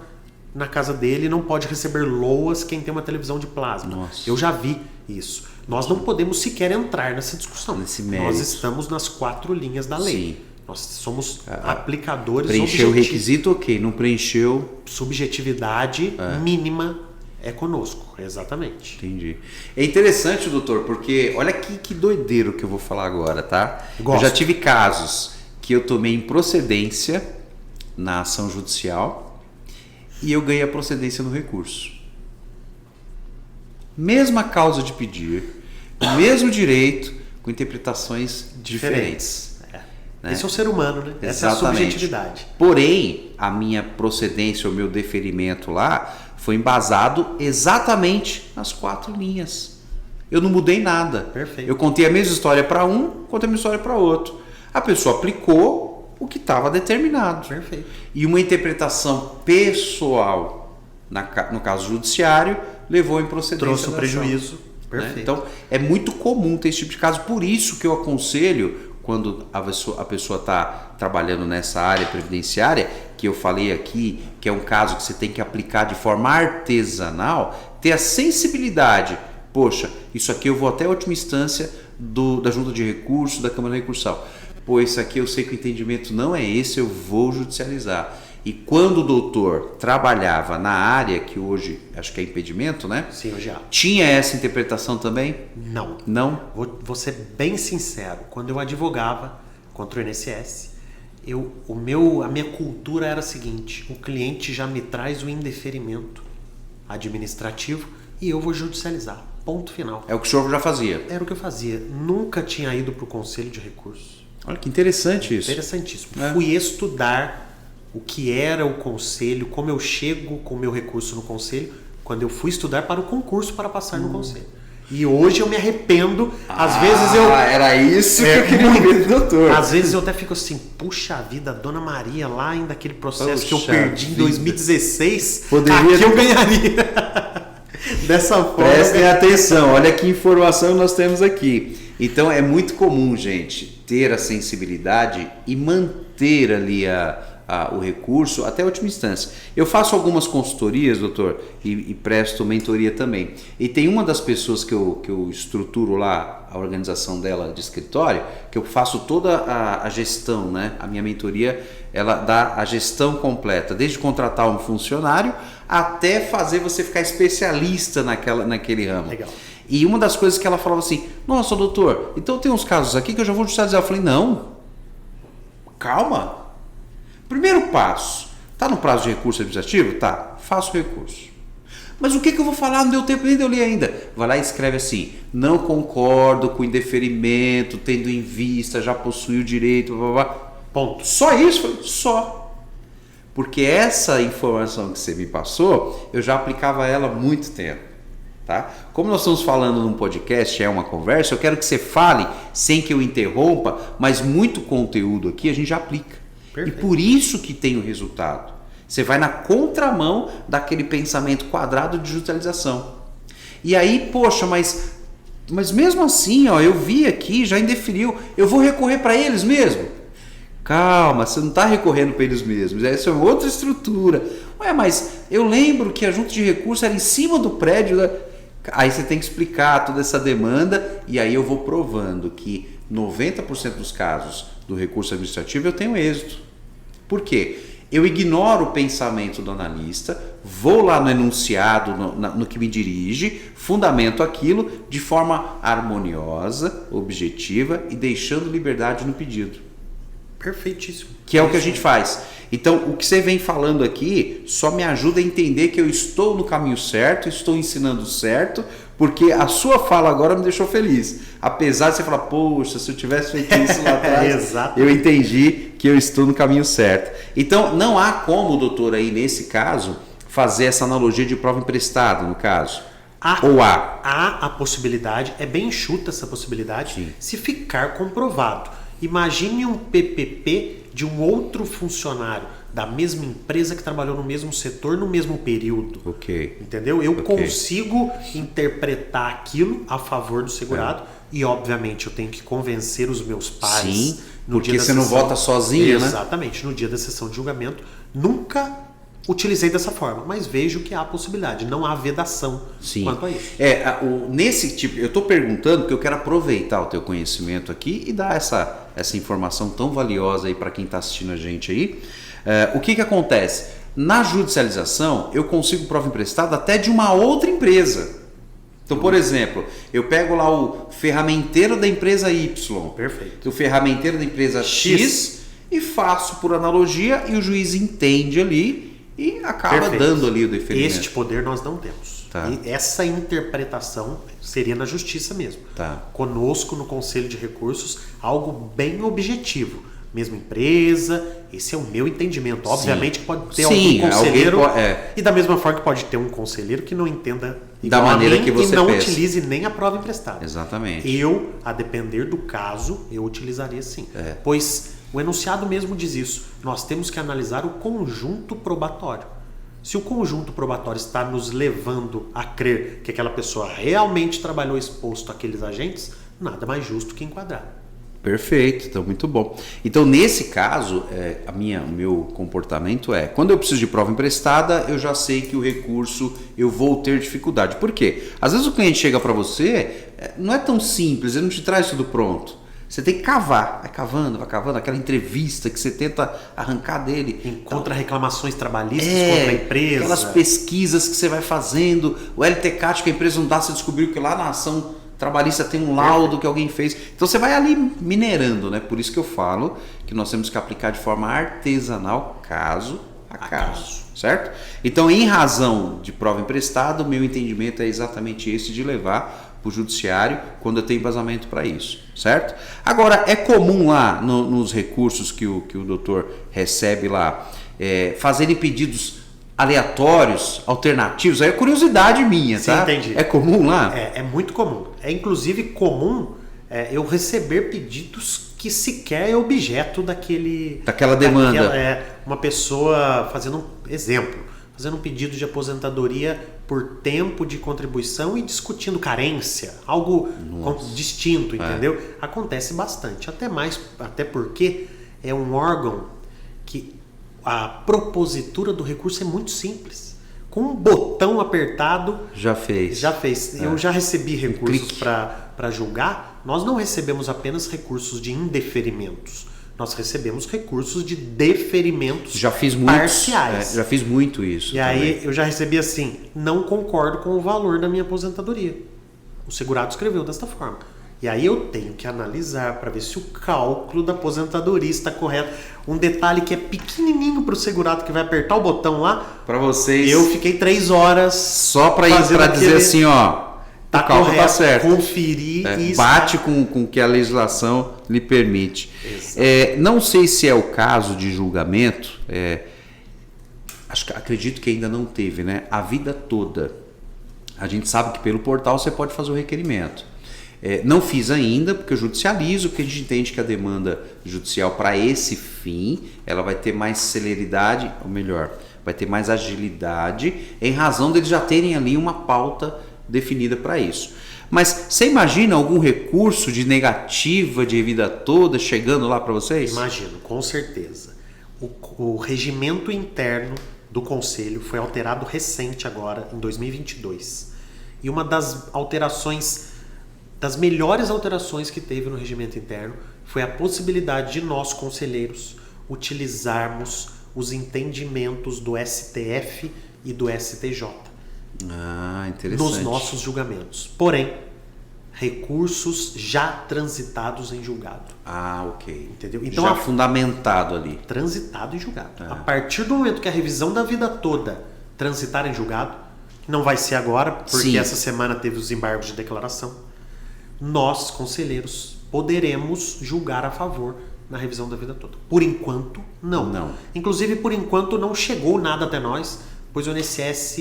na casa dele e não pode receber LOAS quem tem uma televisão de plasma. Nossa. Eu já vi isso. Nós não podemos sequer entrar nessa discussão. Nesse mérito. Nós estamos nas 4 linhas da lei. Sim. Nós somos aplicadores Preencheu o requisito, ok. Não preencheu... subjetividade mínima É conosco, exatamente. Entendi. É interessante, doutor, porque olha que doideiro que eu vou falar agora, tá? Gosto. Eu já tive casos que eu tomei improcedência na ação judicial e eu ganhei a procedência no recurso. Mesma causa de pedir, mesmo direito, com interpretações diferentes. Né? Esse é o ser humano, né? Essa é a subjetividade. Porém, a minha procedência, o meu deferimento lá, foi embasado exatamente nas 4 linhas. Eu não mudei nada. Perfeito. Eu contei a mesma história para um, contei a mesma história para outro. A pessoa aplicou o que estava determinado. Perfeito. E uma interpretação pessoal, no caso judiciário, levou a improcedência. Trouxe o prejuízo. Perfeito. Né? Então, é muito comum ter esse tipo de caso. Por isso que eu aconselho, quando a pessoa está trabalhando nessa área previdenciária, que eu falei aqui, que é um caso que você tem que aplicar de forma artesanal, ter a sensibilidade. Poxa, isso aqui eu vou até a última instância da Junta de Recursos, da Câmara Recursal. Pô, isso aqui eu sei que o entendimento não é esse, eu vou judicializar. E quando o doutor trabalhava na área, que hoje acho que é impedimento, né? Sim, hoje há. Tinha essa interpretação também? Não. Não? Vou ser bem sincero. Quando eu advogava contra o INSS, a minha cultura era a seguinte: o cliente já me traz o indeferimento administrativo e eu vou judicializar. Ponto final. É o que o senhor já fazia? Era o que eu fazia. Nunca tinha ido para o Conselho de Recursos. Olha que interessante isso. Interessantíssimo. Fui estudar o que era o conselho, como eu chego com o meu recurso no conselho, quando eu fui estudar para o concurso para passar no conselho. E hoje eu me arrependo, às vezes eu... era isso que eu queria ouvir do doutor. Às vezes eu até fico assim, puxa vida, Dona Maria, lá ainda aquele processo que eu Puxa perdi em vida. 2016, Poderia- aqui eu ganharia. Dessa forma... Prestem atenção, olha que informação nós temos aqui. Então é muito comum, gente, ter a sensibilidade e manter ali o recurso até a última instância. Eu faço algumas consultorias, doutor, e presto mentoria também. E tem uma das pessoas que eu estruturo lá, a organização dela de escritório, que eu faço toda a gestão, né? A minha mentoria, ela dá a gestão completa, desde contratar um funcionário até fazer você ficar especialista naquele ramo. Legal. E uma das coisas que ela falava assim, nossa, doutor, então tem uns casos aqui que eu já vou judicializar. Eu falei, não, calma. Primeiro passo, tá no prazo de recurso administrativo? Tá, faço o recurso. Mas o que eu vou falar? Não deu tempo nem de eu ler ainda. Vai lá e escreve assim, não concordo com o indeferimento, tendo em vista, já possui o direito, blá, blá, blá. Ponto. Só isso? Só. Porque essa informação que você me passou, eu já aplicava ela há muito tempo. Tá? Como nós estamos falando num podcast, é uma conversa, eu quero que você fale sem que eu interrompa, mas muito conteúdo aqui a gente já aplica. Perfeito. E por isso que tem o resultado. Você vai na contramão daquele pensamento quadrado de judicialização. E aí, poxa, mas mesmo assim, ó, eu vi aqui, já indeferiu, eu vou recorrer para eles mesmo? Calma, você não está recorrendo para eles mesmos, essa é outra estrutura. Ué, mas eu lembro que a junta de recurso era em cima do prédio da... Aí você tem que explicar toda essa demanda e aí eu vou provando que 90% dos casos do recurso administrativo eu tenho êxito. Por quê? Eu ignoro o pensamento do analista, vou lá no enunciado, no que me dirige, fundamento aquilo de forma harmoniosa, objetiva e deixando liberdade no pedido. Perfeitíssimo. Que é o que a gente faz. Então, o que você vem falando aqui só me ajuda a entender que eu estou no caminho certo, estou ensinando certo, porque a sua fala agora me deixou feliz. Apesar de você falar, poxa, se eu tivesse feito isso lá atrás, eu entendi que eu estou no caminho certo. Então, não há como, doutor, aí nesse caso, fazer essa analogia de prova emprestada, no caso. Ou há? Há a possibilidade, é bem enxuta essa possibilidade, Sim. se ficar comprovado. Imagine um PPP de um outro funcionário da mesma empresa que trabalhou no mesmo setor no mesmo período. Ok. Entendeu? Eu consigo interpretar aquilo a favor do segurado e, obviamente, eu tenho que convencer os meus pares. Sim, no porque dia da você não sessão. vota sozinho, né? Exatamente. No dia da sessão de julgamento, nunca utilizei dessa forma, mas vejo que há possibilidade, não há vedação quanto a isso. Nesse tipo, eu estou perguntando porque eu quero aproveitar o teu conhecimento aqui e dar essa informação tão valiosa aí para quem está assistindo a gente aí. O que acontece? Na judicialização, eu consigo prova emprestada até de uma outra empresa. Então, por exemplo, eu pego lá o ferramenteiro da empresa Y, Perfeito. o ferramenteiro da empresa X e faço por analogia e o juiz entende ali e acaba dando ali o deferimento. Este poder nós não temos. Tá. E essa interpretação seria na justiça mesmo. Tá. Conosco, no Conselho de Recursos, algo bem objetivo. Mesma empresa, esse é o meu entendimento. Sim. Obviamente que pode ter Sim, algum conselheiro, e da mesma forma que pode ter um conselheiro que não entenda da maneira que você e não pensa. utilize nem a prova emprestada. Exatamente. Eu, a depender do caso, eu utilizaria sim. Pois o enunciado mesmo diz isso. Nós temos que analisar o conjunto probatório. Se o conjunto probatório está nos levando a crer que aquela pessoa realmente trabalhou exposto àqueles agentes, nada mais justo que enquadrar. Perfeito, então muito bom. Então nesse caso, o meu comportamento é, quando eu preciso de prova emprestada, eu já sei que o recurso eu vou ter dificuldade. Por quê? Às vezes o cliente chega para você, não é tão simples, ele não te traz tudo pronto. Você tem que cavar, vai cavando, aquela entrevista que você tenta arrancar dele. Encontra reclamações trabalhistas contra a empresa. Aquelas pesquisas que você vai fazendo, o LTCAT que a empresa não dá, você descobriu que lá na ação trabalhista tem um laudo que alguém fez. Então você vai ali minerando, né? Por isso que eu falo que nós temos que aplicar de forma artesanal, caso a caso. Certo? Então, em razão de prova emprestada, o meu entendimento é exatamente esse, de levar para o judiciário quando eu tenho embasamento para isso, certo? Agora, é comum lá nos recursos que o doutor recebe lá, fazerem pedidos aleatórios, alternativos? Aí é curiosidade minha, Sim, tá? entendi. É comum lá? É muito comum. É inclusive comum eu receber pedidos que sequer é objeto daquela demanda. Uma pessoa fazendo fazendo um pedido de aposentadoria por tempo de contribuição e discutindo carência, algo distinto, entendeu? Acontece bastante, até porque é um órgão que a propositura do recurso é muito simples. Com um botão apertado... Já fez. Eu já recebi recursos para julgar. Nós não recebemos apenas recursos de indeferimentos. Nós recebemos recursos de deferimentos parciais. Já fiz muito isso. E aí eu já recebi assim, não concordo com o valor da minha aposentadoria. O segurado escreveu desta forma. E aí eu tenho que analisar para ver se o cálculo da aposentadoria está correto. Um detalhe que é pequenininho para o segurado que vai apertar o botão lá. Para vocês. Eu fiquei 3 horas só para dizer assim, ó. Tá o cálculo correto, tá certo. Conferir e bate com o que a legislação lhe permite. Não sei se é o caso de julgamento. Acredito que ainda não teve, né? A vida toda. A gente sabe que pelo portal você pode fazer o requerimento. Não fiz ainda, porque eu judicializo, porque a gente entende que a demanda judicial para esse fim, ela vai ter mais celeridade, ou melhor, vai ter mais agilidade, em razão deles já terem ali uma pauta definida para isso. Mas você imagina algum recurso de negativa de vida toda chegando lá para vocês? Imagino, com certeza. O regimento interno do Conselho foi alterado recente agora, em 2022. E uma das melhores alterações que teve no regimento interno foi a possibilidade de nós, conselheiros, utilizarmos os entendimentos do STF e do STJ interessante. nos nossos julgamentos. Porém, recursos já transitados em julgado. Ok. Entendeu? Então, já fundamentado ali. Transitado em julgado. A partir do momento que a revisão da vida toda transitar em julgado, não vai ser agora, porque essa semana teve os embargos de declaração, nós, conselheiros, poderemos julgar a favor na revisão da vida toda. Por enquanto, não. Inclusive, por enquanto, não chegou nada até nós, pois o INSS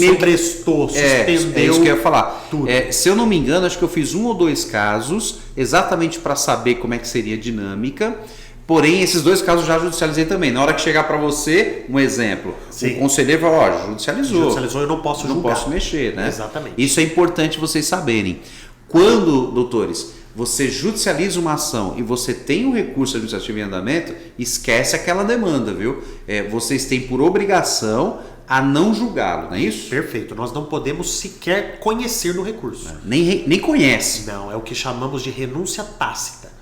sobrestou, suspendeu. É isso que eu ia falar. Tudo. Se eu não me engano, acho que eu fiz 1 ou 2 casos, exatamente para saber como é que seria a dinâmica. Porém, esses 2 casos já judicializei também. Na hora que chegar para você, um exemplo, o conselheiro vai, judicializou. Judicializou, eu não posso julgar. Não posso mexer, né? Exatamente. Isso é importante vocês saberem. Quando, doutores, você judicializa uma ação e você tem um recurso administrativo em andamento, esquece aquela demanda, viu? Vocês têm por obrigação a não julgá-lo, não é isso? Perfeito. Nós não podemos sequer conhecer no recurso. Nem conhece. Não, é o que chamamos de renúncia tácita.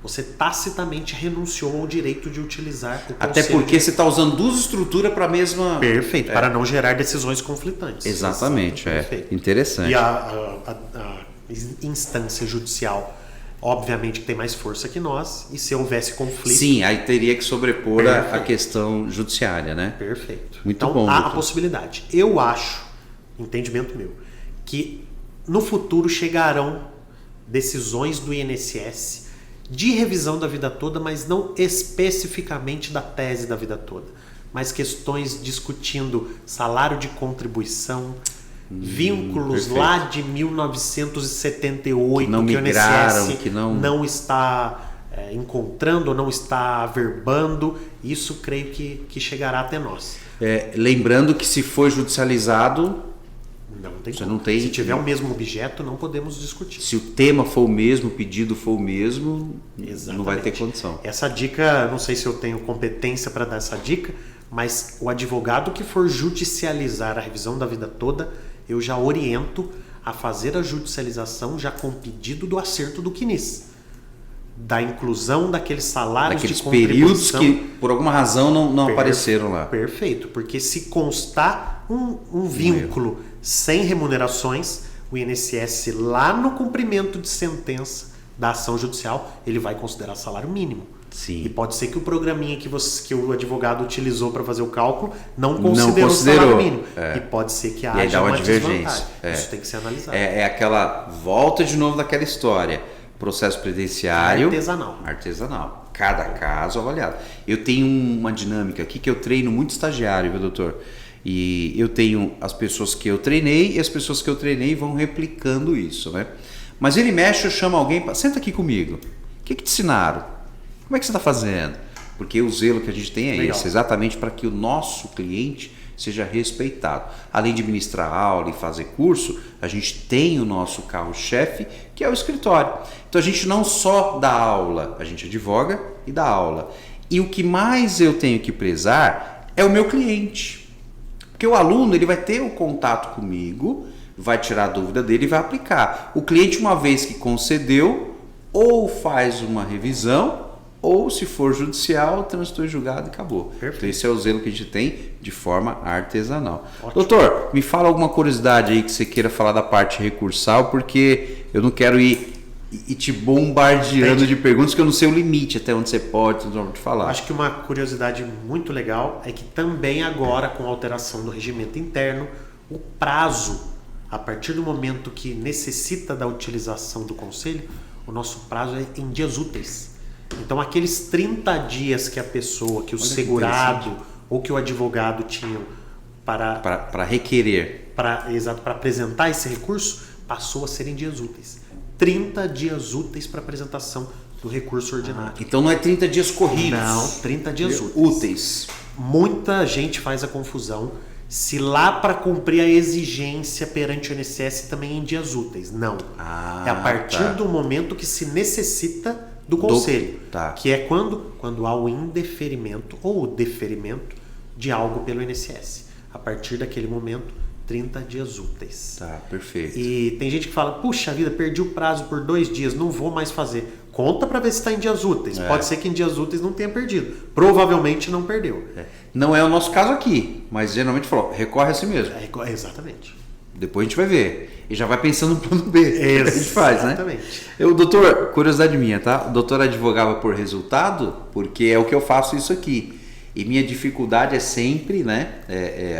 você tacitamente renunciou ao direito de utilizar o Até conselho. porque você está usando duas estruturas para a mesma... Perfeito, para não gerar decisões conflitantes. Exatamente, Perfeito. Interessante. E a instância judicial, obviamente, que tem mais força que nós, e se houvesse conflito... Sim, aí teria que sobrepor a questão judiciária, né? Perfeito. Muito então, bom. Há a doutor. possibilidade. Eu acho, entendimento meu, que no futuro chegarão decisões do INSS de revisão da vida toda, mas não especificamente da tese da vida toda, mas questões discutindo salário de contribuição, vínculos perfeito. lá de 1978 Que não migraram, o INSS que não- não está encontrando ou não está averbando. Isso creio que chegará até nós. Lembrando que se for judicializado, Não tem Você como. não tem- Se tiver o mesmo objeto, não podemos discutir. se o tema for o mesmo, o pedido for o mesmo, não vai ter Exatamente. condição. Essa dica, não sei se eu tenho competência para dar essa dica, mas o advogado que for judicializar a revisão da vida toda, eu já oriento a fazer a judicialização já com pedido do acerto do CNIS. Da inclusão daqueles salários Daqueles de períodos contribuição. que por alguma razão não apareceram lá. Perfeito, porque se constar um vínculo sem remunerações, o INSS lá no cumprimento de sentença da ação judicial, ele vai considerar salário mínimo. Sim. E pode ser que o programinha que o advogado utilizou para fazer o cálculo não considerou. considerou o salário mínimo. É. E pode ser que E aí haja dá uma uma divergência. desvantagem. É. Isso tem que ser analisado. É aquela volta de novo daquela história. Processo previdenciário. Artesanal. Cada caso avaliado. Eu tenho uma dinâmica aqui que eu treino muito estagiário, viu, doutor? E eu tenho as pessoas que eu treinei e as pessoas que eu treinei vão replicando isso, né? Mas ele mexe, eu chamo alguém, senta aqui comigo. O que te ensinaram? Como é que você está fazendo? Porque o zelo que a gente tem é Legal. esse, exatamente para que o nosso cliente seja respeitado. Além de ministrar aula e fazer curso, a gente tem o nosso carro-chefe, que é o escritório. Então a gente não só dá aula, a gente advoga e dá aula. E o que mais eu tenho que prezar é o meu cliente. Porque o aluno ele vai ter o contato comigo, vai tirar a dúvida dele e vai aplicar. O cliente, uma vez que concedeu, ou faz uma revisão, ou se for judicial, transitou em julgado e acabou. Perfeito. Então esse é o zelo que a gente tem de forma artesanal. Ótimo. Doutor, me fala alguma curiosidade aí que você queira falar da parte recursal, porque eu não quero ir te bombardeando de perguntas, que eu não sei o limite até onde você pode falar. Acho que uma curiosidade muito legal é que também agora, com a alteração do regimento interno, o prazo, a partir do momento que necessita da utilização do conselho, o nosso prazo é em dias úteis. Então, aqueles 30 dias que a pessoa, que o segurado ou que o advogado tinham para requerer, para apresentar esse recurso, passou a ser em dias úteis. 30 dias úteis para apresentação do recurso ordinário. Então não é 30 dias corridos. Não, 30 dias úteis. Muita gente faz a confusão se lá para cumprir a exigência perante o INSS também é em dias úteis. Não. É a partir do momento que se necessita do conselho. Que é quando há o indeferimento ou o deferimento de algo pelo INSS. A partir daquele momento, 30 dias úteis. Tá, perfeito. E tem gente que fala, puxa vida, perdi o prazo por 2 dias, não vou mais fazer. Conta para ver se está em dias úteis. Pode ser que em dias úteis não tenha perdido. Provavelmente não perdeu. Não é o nosso caso aqui, mas geralmente falou, recorre a si mesmo. Exatamente. Depois a gente vai ver. E já vai pensando no plano B. Que a gente faz, né? Exatamente. Doutor, curiosidade minha, tá? O doutor advogava por resultado, porque é o que eu faço isso aqui. E minha dificuldade é sempre, né?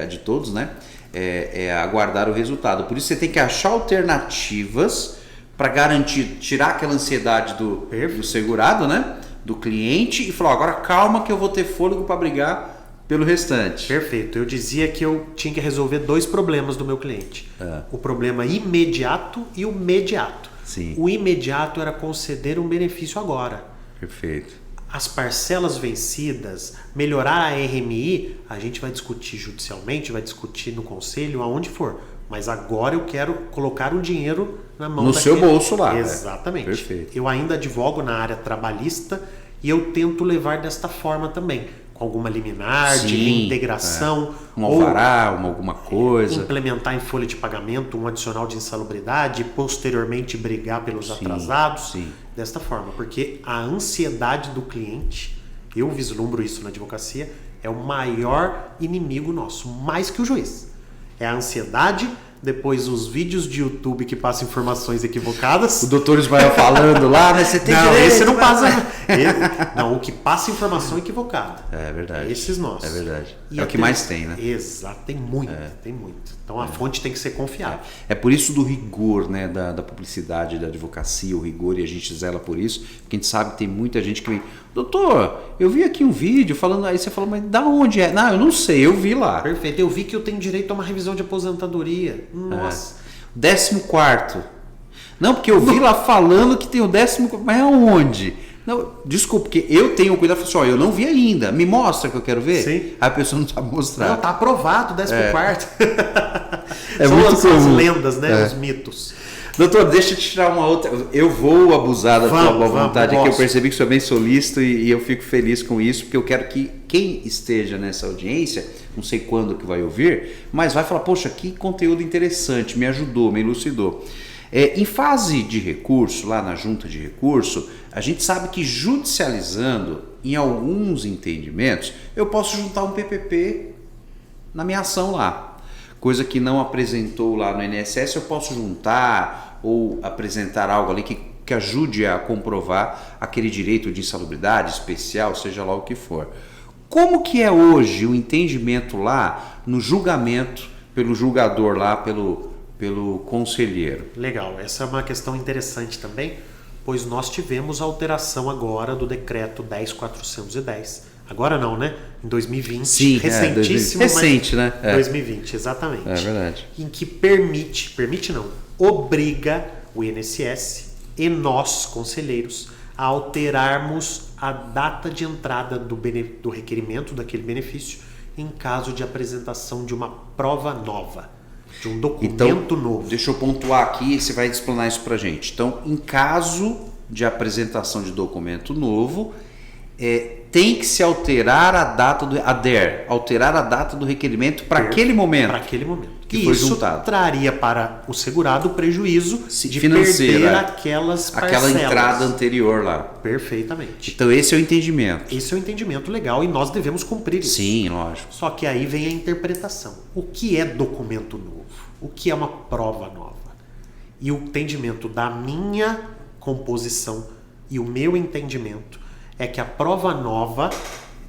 A de todos, né? É aguardar o resultado. Por isso você tem que achar alternativas para garantir, tirar aquela ansiedade do segurado, né? Do cliente e falar, agora calma que eu vou ter fôlego para brigar pelo restante. Perfeito. Eu dizia que eu tinha que resolver 2 problemas do meu cliente. O problema imediato e o mediato. Sim. O imediato era conceder um benefício agora. Perfeito. As parcelas vencidas, melhorar a RMI, a gente vai discutir judicialmente, vai discutir no conselho, aonde for. Mas agora eu quero colocar o dinheiro na mão no seu bolso lá. Exatamente. Perfeito. Eu ainda advogo na área trabalhista e eu tento levar desta forma também. com alguma liminar de Sim, reintegração, um ou alvará, alguma coisa. implementar em folha de pagamento um adicional de insalubridade e posteriormente brigar pelos atrasados, sim. desta forma, porque a ansiedade do cliente, eu vislumbro isso na advocacia, é o maior inimigo nosso, mais que o juiz. É a ansiedade, depois os vídeos de YouTube que passam informações equivocadas. O doutor Ismael falando lá, mas você tem Não, direito, esse não né? passa. Não, o que passa informação equivocada. É verdade. Esses nós. É verdade. E É o que mais tem, né? Exato, tem muito, tem muito. Então a fonte tem que ser confiável. É por isso do rigor, né, da publicidade, da advocacia, o rigor, e a gente zela por isso, porque a gente sabe que tem muita gente que vem, doutor, eu vi aqui um vídeo falando, aí você fala, mas da onde é? Não, eu não sei, eu vi lá. Perfeito, eu vi que eu tenho direito a uma revisão de aposentadoria. Nossa. 14º. Não, porque eu vi lá falando que tem o 14º, mas aonde? Não, desculpa, porque eu tenho cuidado, assim, ó, eu não vi ainda, me mostra que eu quero ver. Sim. Aí a pessoa não sabe mostrar. Não, tá aprovado, 14º. É São muito as comum. lendas, né? Os mitos. Doutor, deixa eu te tirar uma outra. Eu vou abusar da tua boa vontade, que eu gosto. percebi que você é bem solícito e eu fico feliz com isso, porque eu quero que quem esteja nessa audiência, não sei quando que vai ouvir, mas vai falar, poxa, que conteúdo interessante, me ajudou, me elucidou. Em fase de recurso, lá na junta de recurso, a gente sabe que judicializando, em alguns entendimentos, eu posso juntar um PPP na minha ação lá. Coisa que não apresentou lá no INSS, eu posso juntar ou apresentar algo ali que ajude a comprovar aquele direito de insalubridade especial, seja lá o que for. Como que é hoje o entendimento lá no julgamento pelo julgador lá, pelo conselheiro? Legal, essa é uma questão interessante também, pois nós tivemos a alteração agora do decreto 10.410. Agora não, né? Em 2020. Sim, recentíssimo. recente, né? 2020, exatamente. É verdade. Em que permite não, obriga o INSS e nós, conselheiros, a alterarmos a data de entrada do requerimento daquele benefício em caso de apresentação de uma prova nova, de um documento novo. Deixa eu pontuar aqui e você vai explanar isso pra gente. Então, em caso de apresentação de documento novo, tem que se alterar a data alterar a data do requerimento para aquele momento. Para aquele momento. Que foi juntado. Isso traria para o segurado o prejuízo de financeiro, perder aquelas parcelas. Aquela entrada anterior lá. Perfeitamente. Então esse é o entendimento. Esse é o entendimento legal e nós devemos cumprir isso. Sim, lógico. Só que aí vem a interpretação. O que é documento novo? O que é uma prova nova? E o entendimento da minha composição e o meu entendimento é que a prova nova,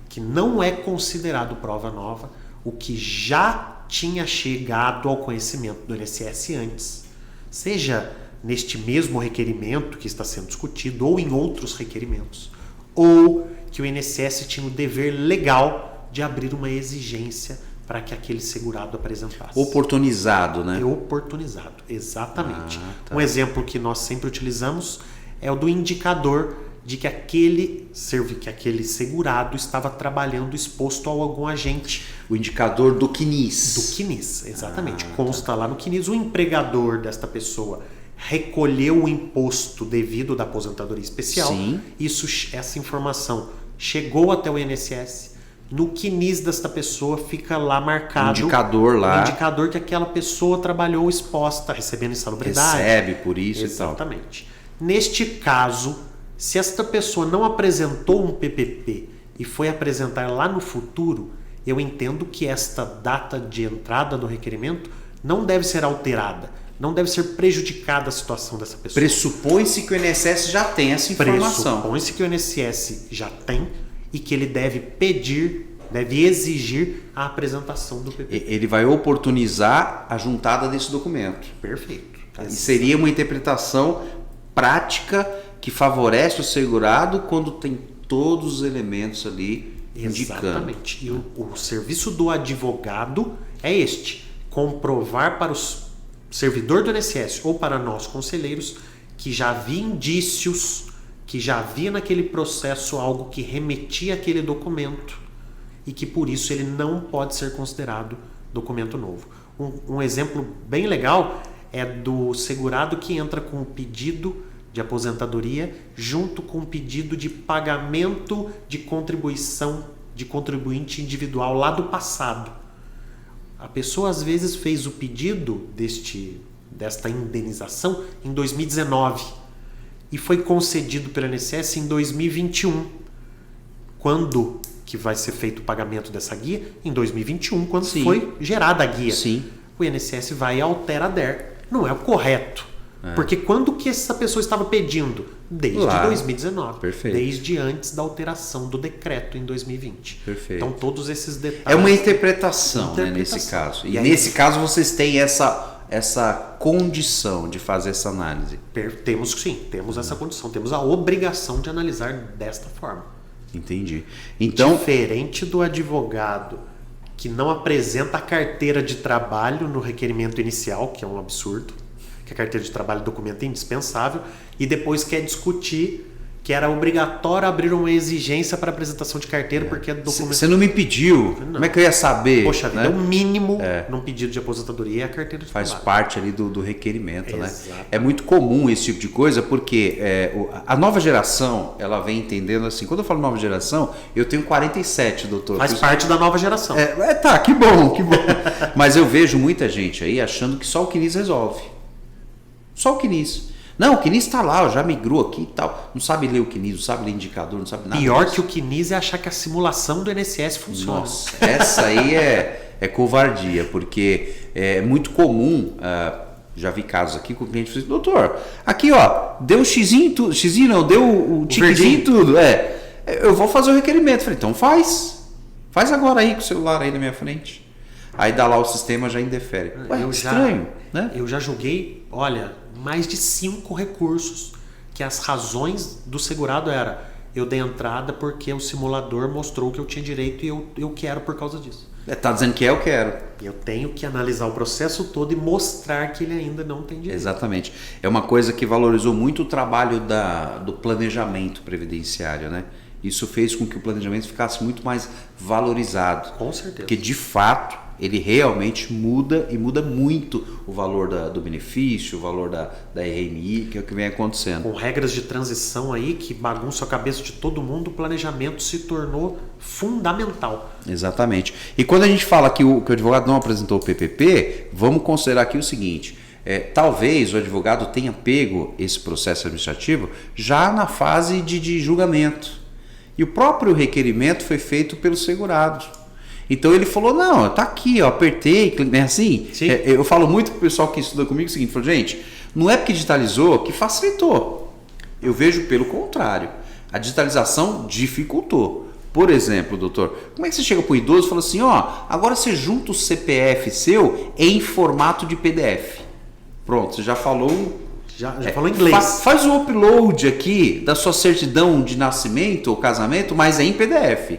que não é considerado prova nova, o que já tinha chegado ao conhecimento do INSS antes, seja neste mesmo requerimento que está sendo discutido ou em outros requerimentos, ou que o INSS tinha o dever legal de abrir uma exigência para que aquele segurado apresentasse. Oportunizado, né? Oportunizado, exatamente. Tá. Um exemplo que nós sempre utilizamos é o do indicador de que aquele segurado estava trabalhando exposto a algum agente. O indicador do CNIS. Do CNIS, exatamente. Consta lá no CNIS, o empregador desta pessoa recolheu o imposto devido da aposentadoria especial. Sim. Essa informação chegou até o INSS. No CNIS desta pessoa fica lá marcado indicador lá. o indicador que aquela pessoa trabalhou exposta, recebendo insalubridade. Recebe por isso Exatamente. Neste caso, se esta pessoa não apresentou um PPP e foi apresentar lá no futuro, eu entendo que esta data de entrada do requerimento não deve ser alterada, não deve ser prejudicada a situação dessa pessoa. Pressupõe-se que o INSS já tem essa informação. Pressupõe-se que o INSS já tem e que ele deve exigir a apresentação do PPP. Ele vai oportunizar a juntada desse documento. Perfeito. E seria uma interpretação prática que favorece o segurado quando tem todos os elementos ali indicando. Exatamente. E o serviço do advogado é este: comprovar para o servidor do INSS ou para nós conselheiros que já havia indícios, que já havia naquele processo algo que remetia àquele documento e que por isso ele não pode ser considerado documento novo. Um exemplo bem legal é do segurado que entra com o pedido de aposentadoria junto com o pedido de pagamento de contribuição de contribuinte individual lá do passado. A pessoa às vezes fez o pedido desta indenização em 2019 e foi concedido pelo INSS em 2021. Quando que vai ser feito o pagamento dessa guia? Em 2021, quando Sim. foi gerada a guia. Sim. O INSS vai e altera a DER. Não é o correto. Porque quando que essa pessoa estava pedindo? Desde Lá. 2019. Perfeito. Desde antes da alteração do decreto em 2020. Perfeito. Então todos esses detalhes... É uma interpretação, né, nesse caso. E E aí- nesse caso vocês têm essa condição de fazer essa análise. Temos sim, temos essa condição. Temos a obrigação de analisar desta forma. Entendi. Então, Diferente do advogado que não apresenta a carteira de trabalho no requerimento inicial, que é um absurdo, que a carteira de trabalho é documento indispensável, e depois quer discutir que era obrigatório abrir uma exigência para apresentação de carteira porque é documento... você não me pediu, como é que eu ia saber? Poxa vida, né? é o mínimo num pedido de aposentadoria é a carteira de Faz trabalho. parte ali do requerimento, né? Exato. É muito comum esse tipo de coisa, porque a nova geração, ela vem entendendo assim, quando eu falo nova geração, eu tenho 47, doutor. Faz parte da nova geração. Tá, que bom, que bom. Mas eu vejo muita gente aí achando que só o CNIS resolve. Só o CNIS. Não, o CNIS está lá, já migrou aqui e tal. Não sabe ler o CNIS, não sabe ler indicador, não sabe nada. Pior disso. que o CNIS é achar que a simulação do INSS funciona. Nossa, essa aí é covardia, porque é muito comum, já vi casos aqui com o cliente falando, doutor, aqui ó, deu xizinho, não, deu o tiquezinho tudo, eu vou fazer o requerimento. Falei, então faz agora aí com o celular aí na minha frente. Aí dá lá o sistema, já indefere. Ué, estranho, né? Eu já julguei, olha, mais de 5 recursos que as razões do segurado era eu dei entrada porque o simulador mostrou que eu tinha direito e eu quero por causa disso. Tá dizendo que eu quero. E eu tenho que analisar o processo todo e mostrar que ele ainda não tem direito. Exatamente. É uma coisa que valorizou muito o trabalho do planejamento previdenciário, né? Isso fez com que o planejamento ficasse muito mais valorizado. Com certeza. Porque, de fato, ele realmente muda e muda muito o valor do benefício, o valor da RMI, que é o que vem acontecendo. Com regras de transição aí que bagunçam a cabeça de todo mundo, o planejamento se tornou fundamental. Exatamente. E quando a gente fala que o advogado não apresentou o PPP, vamos considerar aqui o seguinte, talvez o advogado tenha pego esse processo administrativo já na fase de julgamento. E o próprio requerimento foi feito pelo segurado. Então ele falou, não, tá aqui, ó, apertei, né, assim. Sim. Eu falo muito pro pessoal que estuda comigo o seguinte, falo, gente, não é porque digitalizou que facilitou. Eu vejo pelo contrário. A digitalização dificultou. Por exemplo, doutor, como é que você chega pro idoso e fala assim, ó, agora você junta o CPF seu em formato de PDF. Pronto, você já falou... Já falou inglês. Faz o upload aqui da sua certidão de nascimento ou casamento, mas é em PDF.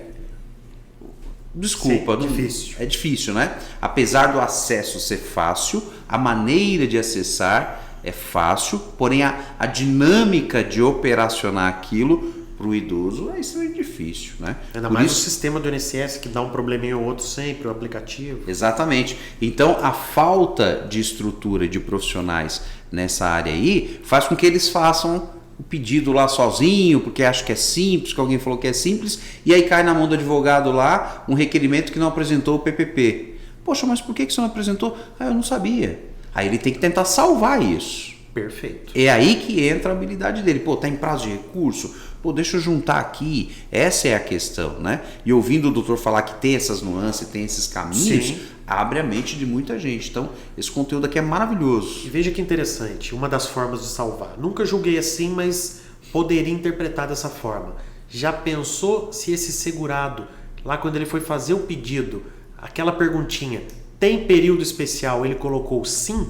Desculpa, Sim, difícil. É difícil, né? Apesar do acesso ser fácil, a maneira de acessar é fácil, porém a dinâmica de operacionar aquilo para o idoso é extremamente difícil, né? Ainda Por mais isso, o sistema do INSS que dá um probleminha ou outro sempre, o aplicativo. exatamente. Então, a falta de estrutura de profissionais nessa área aí faz com que eles façam o pedido lá sozinho, porque acha que é simples, que alguém falou que é simples, e aí cai na mão do advogado lá um requerimento que não apresentou o PPP. Poxa, mas por que você não apresentou? Ah, eu não sabia. Aí ele tem que tentar salvar isso. Perfeito. É aí que entra a habilidade dele. Pô, tá em prazo de recurso? Pô, deixa eu juntar aqui. Essa é a questão, né? E ouvindo o doutor falar que tem essas nuances, tem esses caminhos, Sim. abre a mente de muita gente. Então, esse conteúdo aqui é maravilhoso. E veja que interessante, uma das formas de salvar. Nunca julguei assim, mas poderia interpretar dessa forma. Já pensou se esse segurado, lá quando ele foi fazer o pedido, aquela perguntinha, tem período especial, ele colocou sim?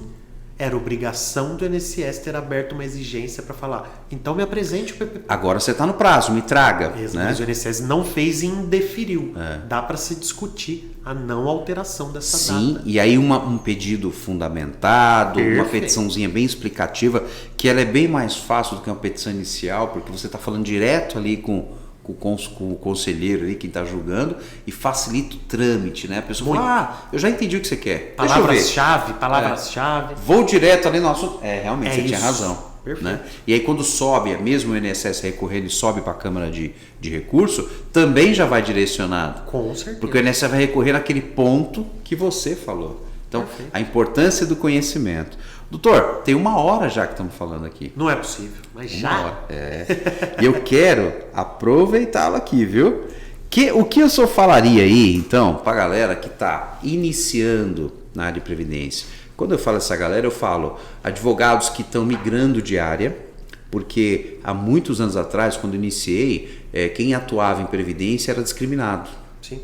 Era obrigação do INSS ter aberto uma exigência para falar, então me apresente o PPP. Agora você está no prazo, me traga. Mesmo, Né? mas o INSS não fez e indeferiu. Dá para se discutir a não alteração dessa Sim, data. e aí um pedido fundamentado, uma Perfeito. petiçãozinha bem explicativa, que ela é bem mais fácil do que uma petição inicial, porque você está falando direto ali com o conselheiro ali, quem está julgando, e facilita o trâmite, né? A pessoa fala, eu já entendi o que você quer. Deixa eu ver. Palavras-chave. Vou direto ali no assunto. Realmente, você tinha isso. razão. Perfeito. Né? E aí quando sobe, mesmo o INSS recorrendo e sobe para a Câmara de Recurso, também já vai direcionado. Com certeza. Porque o INSS vai recorrer naquele ponto que você falou. Então, Perfeito. a importância do conhecimento. Doutor, tem 1 hora já que estamos falando aqui. Não é possível, mas 1 já. hora. E eu quero aproveitá-lo aqui, viu? O que o senhor falaria aí, então, para a galera que está iniciando na área de previdência? Quando eu falo essa galera, eu falo advogados que estão migrando de área, porque há muitos anos atrás, quando eu iniciei, quem atuava em previdência era discriminado. Sim.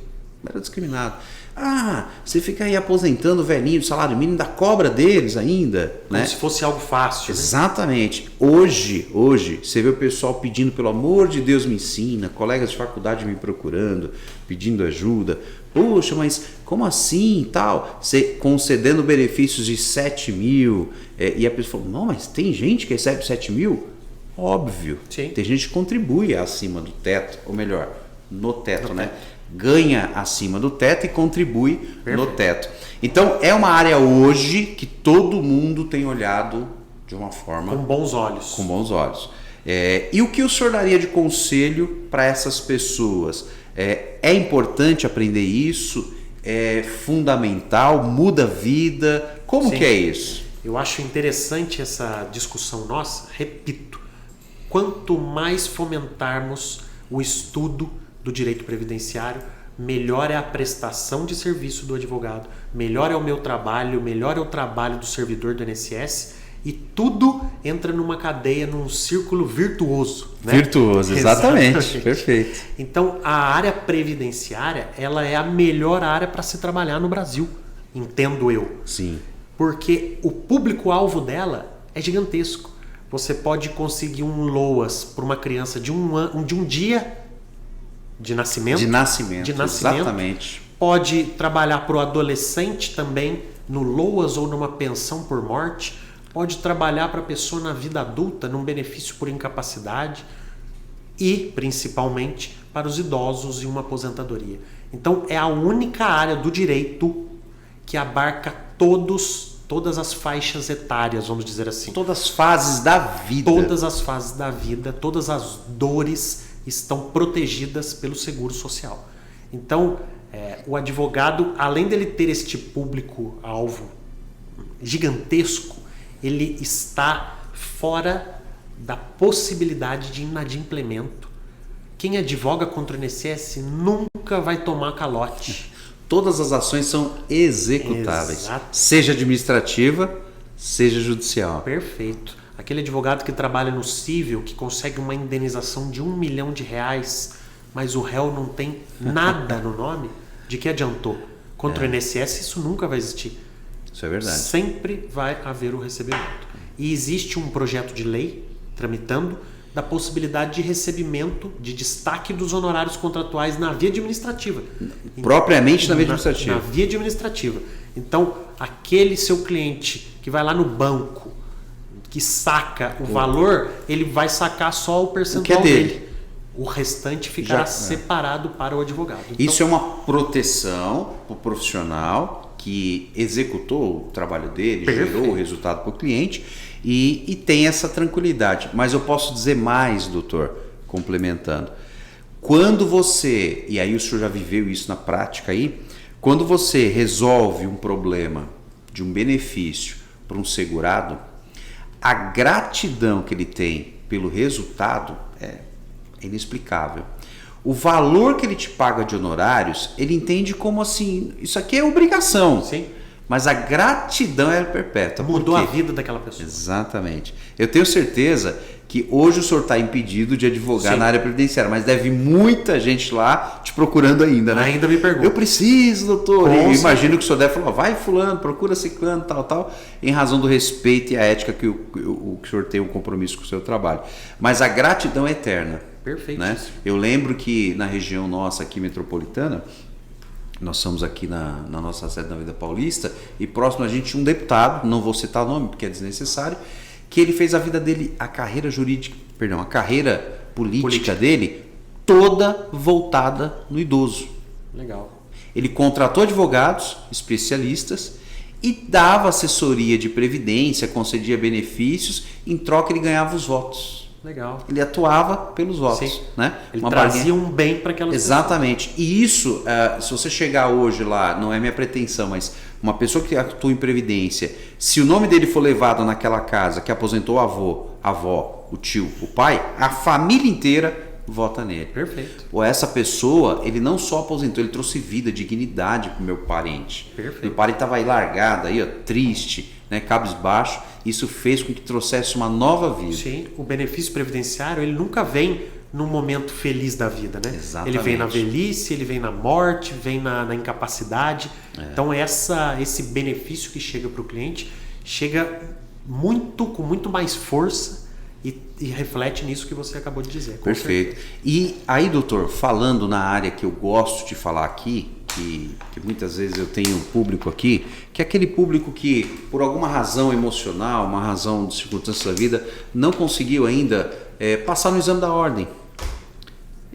Era discriminado. Ah, você fica aí aposentando o velhinho, o salário mínimo, da cobra deles ainda, Como né? se fosse algo fácil. Né? Exatamente. Hoje, você vê o pessoal pedindo, pelo amor de Deus, me ensina, colegas de faculdade me procurando, pedindo ajuda. Poxa, mas como assim e tal? Você concedendo benefícios de 7 mil. E a pessoa falou, não, mas tem gente que recebe 7 mil? Óbvio. Sim. Tem gente que contribui acima do teto, ou melhor, no teto, né? Ganha acima do teto e contribui no teto. Então, é uma área hoje que todo mundo tem olhado de uma forma... Com bons olhos. Com bons olhos. E o que o senhor daria de conselho para essas pessoas? É importante aprender isso? É fundamental? Muda a vida? Como Sim. que é isso? Eu acho interessante essa discussão nossa. Repito, quanto mais fomentarmos o estudo do direito previdenciário, melhor é a prestação de serviço do advogado, melhor é o meu trabalho, melhor é o trabalho do servidor do INSS e tudo entra numa cadeia, num círculo virtuoso. Né? Virtuoso, exatamente. Perfeito. Então, a área previdenciária, ela é a melhor área para se trabalhar no Brasil, entendo eu. Sim. Porque o público-alvo dela é gigantesco. Você pode conseguir um LOAS para uma criança de um dia de nascimento. De nascimento, exatamente. Pode trabalhar para o adolescente também no LOAS ou numa pensão por morte. Pode trabalhar para a pessoa na vida adulta, num benefício por incapacidade. E, principalmente, para os idosos em uma aposentadoria. Então, é a única área do direito que abarca todas as faixas etárias, vamos dizer assim. Todas as fases da vida. Todas as fases da vida, todas as dores estão protegidas pelo seguro social. Então, o advogado, além dele ter este público-alvo gigantesco, ele está fora da possibilidade de inadimplemento. Quem advoga contra o INSS nunca vai tomar calote. Todas as ações são executáveis, Exato. Seja administrativa, seja judicial. Perfeito. Aquele advogado que trabalha no cível, que consegue uma indenização de R$1 milhão, mas o réu não tem nada no nome, de que adiantou? Contra o INSS isso nunca vai existir. Isso é verdade. Sempre vai haver o recebimento. E existe um projeto de lei tramitando da possibilidade de recebimento, de destaque dos honorários contratuais na via administrativa. Propriamente na via administrativa. Na via administrativa. Então, aquele seu cliente que vai lá no banco, que saca o valor, ele vai sacar só o percentual dele. O restante ficará separado para o advogado. Então, isso é uma proteção para o profissional que executou o trabalho dele, gerou o resultado para o cliente e tem essa tranquilidade. Mas eu posso dizer mais, doutor, complementando. Quando você, e aí o senhor já viveu isso na prática aí, quando você resolve um problema de um benefício para um segurado, a gratidão que ele tem pelo resultado é inexplicável. O valor que ele te paga de honorários, ele entende como assim, isso aqui é obrigação. Sim. Mas a gratidão é perpétua. Mudou a vida daquela pessoa. Exatamente. Eu tenho certeza que hoje o senhor está impedido de advogar na área previdenciária, mas deve muita gente lá te procurando ainda, né? Ainda me pergunta. Eu preciso, doutor. Eu imagino que o senhor deve falar, vai fulano, procura ciclano, tal, em razão do respeito e a ética que o senhor tem um compromisso com o seu trabalho. Mas a gratidão é eterna. Perfeito. Né? Eu lembro que na região nossa aqui metropolitana, nós somos aqui na nossa sede na Vida Paulista, e próximo a gente tinha um deputado, não vou citar o nome porque é desnecessário, que ele fez a vida dele, a carreira política dele, toda voltada no idoso. Legal. Ele contratou advogados, especialistas, e dava assessoria de previdência, concedia benefícios, em troca ele ganhava os votos. Legal. Ele atuava pelos votos. Sim. Né? Ele trazia um bem para aquela Exatamente. E isso, se você chegar hoje lá, não é minha pretensão, mas uma pessoa que atua em previdência, se o nome dele for levado naquela casa que aposentou o avô, a avó, o tio, o pai, a família inteira vota nele. Perfeito. Ou essa pessoa, ele não só aposentou, ele trouxe vida, dignidade pro meu parente. Perfeito. Meu parente estava aí largado, aí, ó, triste, né, cabisbaixo. Isso fez com que trouxesse uma nova vida. Sim, o benefício previdenciário, ele nunca vem num momento feliz da vida, né? Exatamente. Ele vem na velhice, ele vem na morte, vem na incapacidade. Então esse benefício que chega para o cliente chega com muito mais força e reflete nisso que você acabou de dizer. Perfeito. E aí, doutor, falando na área que eu gosto de falar aqui, que muitas vezes eu tenho um público aqui, que é aquele público que, por alguma razão emocional, uma razão de circunstância da vida, não conseguiu ainda passar no exame da ordem.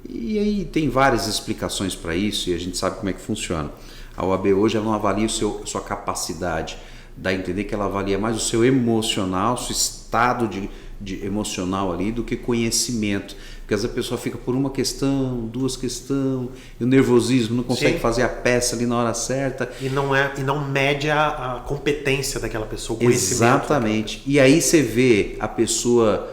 E aí tem várias explicações para isso e a gente sabe como é que funciona. A OAB hoje ela não avalia sua capacidade, dá a entender que ela avalia mais o seu emocional, seu estado de emocional ali do que conhecimento. Porque às vezes a pessoa fica por uma questão, duas questões, e o nervosismo não consegue fazer a peça ali na hora certa. E não mede a competência daquela pessoa, o conhecimento. Exatamente. E aí você vê a pessoa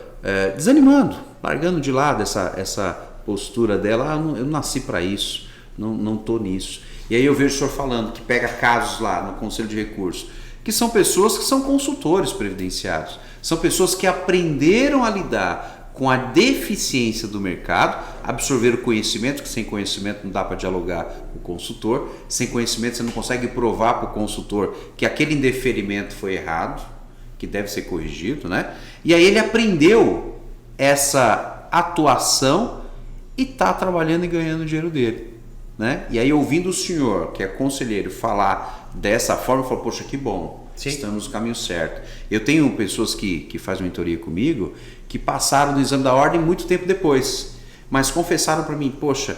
desanimando, largando de lado essa postura dela. Eu não nasci para isso, não estou nisso. E aí eu vejo o senhor falando que pega casos lá no Conselho de Recursos, que são pessoas que são consultores previdenciários, são pessoas que aprenderam a lidar com a deficiência do mercado, absorver o conhecimento, que sem conhecimento não dá para dialogar com o consultor, sem conhecimento você não consegue provar para o consultor que aquele indeferimento foi errado, que deve ser corrigido, né? E aí ele aprendeu essa atuação e está trabalhando e ganhando o dinheiro dele, né? E aí ouvindo o senhor, que é conselheiro, falar dessa forma, eu falo, poxa, que bom. Sim. Estamos no caminho certo. Eu tenho pessoas que fazem mentoria comigo que passaram no exame da ordem muito tempo depois, mas confessaram para mim, poxa,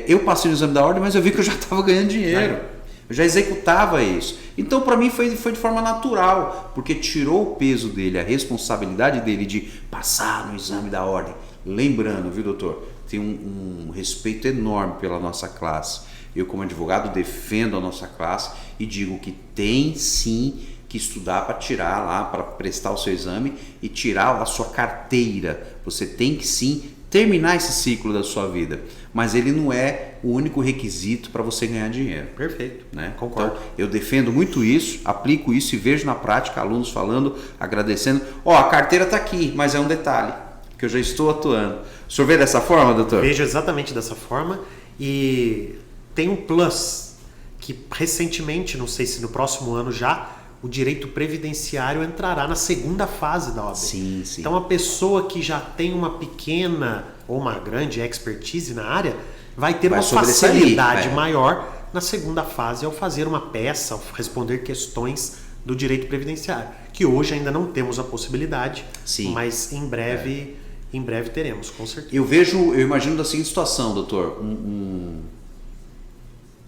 eu passei no exame da ordem, mas eu vi que eu já estava ganhando dinheiro, eu já executava isso. Então para mim foi de forma natural, porque tirou o peso dele, a responsabilidade dele de passar no exame da ordem. Lembrando, viu, doutor, tenho um respeito enorme pela nossa classe. Eu, como advogado, defendo a nossa classe e digo que tem sim que estudar para tirar lá, para prestar o seu exame e tirar a sua carteira. Você tem que sim terminar esse ciclo da sua vida, mas ele não é o único requisito para você ganhar dinheiro. Perfeito, né? Concordo. Então, eu defendo muito isso, aplico isso e vejo na prática alunos falando, agradecendo. A carteira está aqui, mas é um detalhe, que eu já estou atuando. O senhor vê dessa forma, doutor? Vejo exatamente dessa forma e tem um plus que recentemente, não sei se no próximo ano já, o direito previdenciário entrará na segunda fase da OAB. Sim, sim. Então a pessoa que já tem uma pequena ou uma grande expertise na área vai ter uma facilidade maior na segunda fase ao fazer uma peça, ao responder questões do direito previdenciário, que hoje ainda não temos a possibilidade, sim, mas em breve teremos, com certeza. Eu imagino da seguinte situação, doutor, um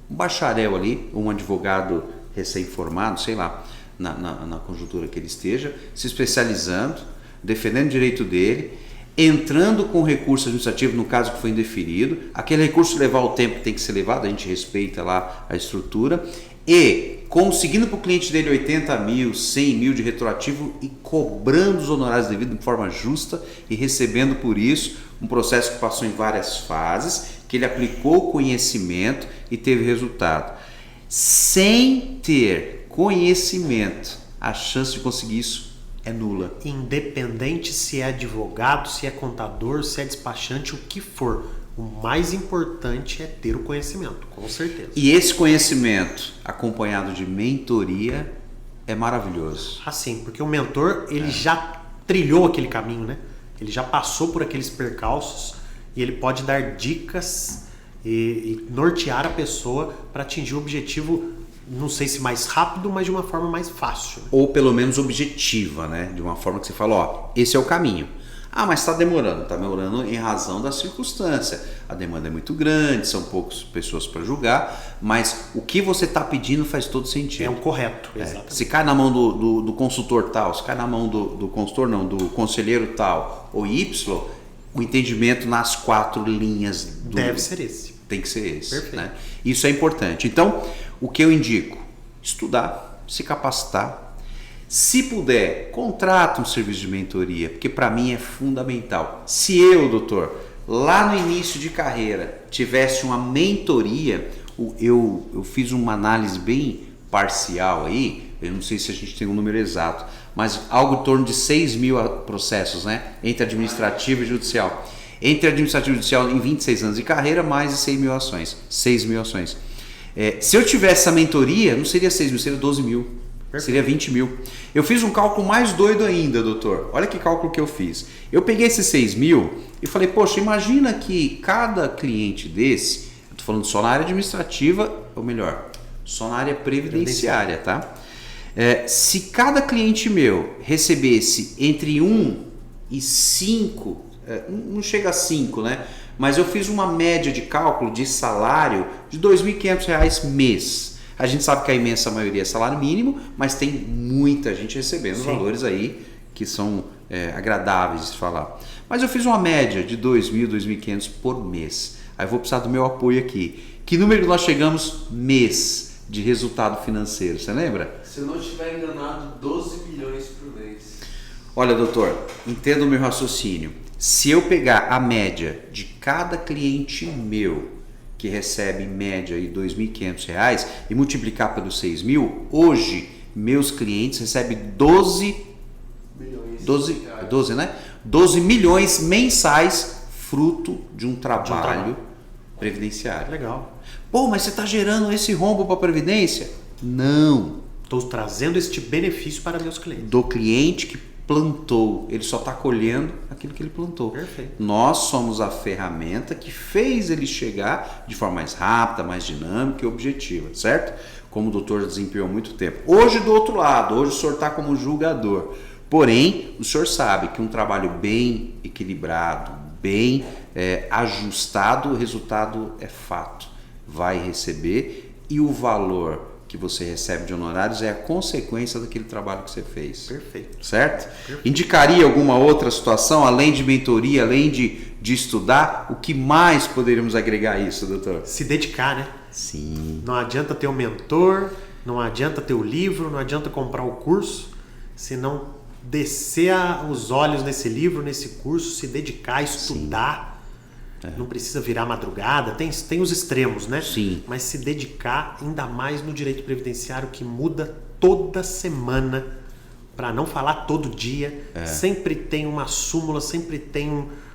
bacharel ali, um advogado recém-formado, sei lá, na conjuntura que ele esteja, se especializando, defendendo o direito dele, entrando com recurso administrativo no caso que foi indeferido, aquele recurso levar o tempo que tem que ser levado, a gente respeita lá a estrutura, e conseguindo para o cliente dele 80 mil, 100 mil de retroativo e cobrando os honorários devidos de forma justa e recebendo por isso um processo que passou em várias fases, que ele aplicou conhecimento e teve resultado. Sem ter conhecimento, a chance de conseguir isso é nula. Independente se é advogado, se é contador, se é despachante, o que for, o mais importante é ter o conhecimento, com certeza. E esse conhecimento, acompanhado de mentoria, é maravilhoso. Assim, porque o mentor, ele já trilhou aquele caminho, né? Ele já passou por aqueles percalços e ele pode dar dicas e nortear a pessoa para atingir o objetivo, não sei se mais rápido, mas de uma forma mais fácil. Ou pelo menos objetiva, né? De uma forma que você fala, esse é o caminho. Ah, mas está demorando. Está demorando em razão da circunstância. A demanda é muito grande, são poucas pessoas para julgar, mas o que você está pedindo faz todo sentido. É o correto, exatamente. Se cai na mão do consultor tal, se cai na mão do consultor não, do conselheiro tal, ou Y, o entendimento nas 4 linhas deve ser esse. Tem que ser esse. Perfeito. Né? Isso é importante. Então, o que eu indico? Estudar, se capacitar. Se puder, contrata um serviço de mentoria, porque para mim é fundamental. Se eu, doutor, lá no início de carreira, tivesse uma mentoria, eu fiz uma análise bem parcial aí, eu não sei se a gente tem um número exato, mas algo em torno de 6 mil processos, né? Entre administrativo e judicial. Entre administrativo e judicial em 26 anos de carreira, mais de 6 mil ações. 6 mil ações. Se eu tivesse essa mentoria, não seria 6 mil, seria 12 mil. Perfeito. Seria 20 mil. Eu fiz um cálculo mais doido ainda, doutor. Olha que cálculo que eu fiz. Eu peguei esses 6 mil e falei, poxa, imagina que cada cliente desse, eu estou falando só na área administrativa, ou melhor, só na área previdenciária, tá? Se cada cliente meu recebesse entre 1 e 5, não chega a 5, né? Mas eu fiz uma média de cálculo de salário de R$ 2.500 mês. A gente sabe que a imensa maioria é salário mínimo, mas tem muita gente recebendo Sim. valores aí que são agradáveis de falar. Mas eu fiz uma média de 2.000, 2.500 por mês. Aí eu vou precisar do meu apoio aqui. Que número nós chegamos mês de resultado financeiro? Você lembra? Se eu não estiver enganado, 12 milhões por mês. Olha, doutor, entenda o meu raciocínio. Se eu pegar a média de cada cliente meu que recebe em média R$ 2.500 e multiplicar pelos 6 mil, hoje meus clientes recebem 12 milhões mensais fruto de um trabalho previdenciário. Legal. Pô, mas você está gerando esse rombo para a Previdência? Não. Estou trazendo este benefício para meus clientes. Do cliente que plantou, ele só está colhendo aquilo que ele plantou. Perfeito. Nós somos a ferramenta que fez ele chegar de forma mais rápida, mais dinâmica e objetiva, certo? Como o doutor desempenhou há muito tempo. Hoje do outro lado, hoje o senhor está como julgador. Porém, o senhor sabe que um trabalho bem equilibrado, bem ajustado, o resultado é fato. Vai receber e o valor que você recebe de honorários é a consequência daquele trabalho que você fez. Perfeito. Certo? Perfeito. Indicaria alguma outra situação, além de mentoria, além de estudar? O que mais poderíamos agregar a isso, doutor? Se dedicar, né? Sim. Não adianta ter um mentor, não adianta ter o livro, não adianta comprar o curso, se não descer os olhos nesse livro, nesse curso, se dedicar, estudar. Não precisa virar madrugada, tem os extremos, né? Sim. Mas se dedicar ainda mais no direito previdenciário, que muda toda semana, para não falar todo dia, sempre tem uma súmula, sempre tem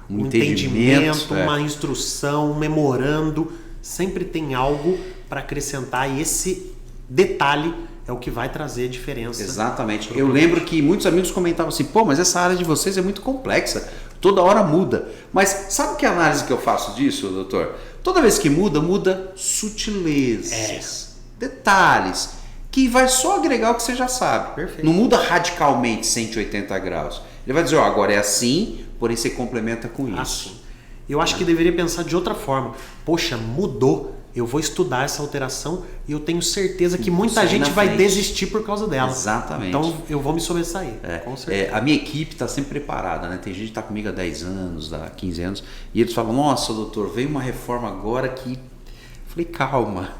um entendimento, uma instrução, um memorando, sempre tem algo para acrescentar e esse detalhe é o que vai trazer a diferença. Exatamente. Eu lembro que muitos amigos comentavam assim, pô, mas essa área de vocês é muito complexa, toda hora muda. Mas sabe que análise que eu faço disso, doutor? Toda vez que muda sutilezas, detalhes, que vai só agregar o que você já sabe. Perfeito. Não muda radicalmente 180 graus. Ele vai dizer, ó, agora é assim, porém você complementa com isso. Assim. Eu acho que deveria pensar de outra forma. Poxa, mudou. Eu vou estudar essa alteração e eu tenho certeza que muita gente vai desistir por causa dela. Exatamente. Então eu vou me sobressair, com certeza. A minha equipe está sempre preparada, né? Tem gente que está comigo há 10 anos, há 15 anos, e eles falam, nossa, doutor, veio uma reforma agora que... Eu falei, calma,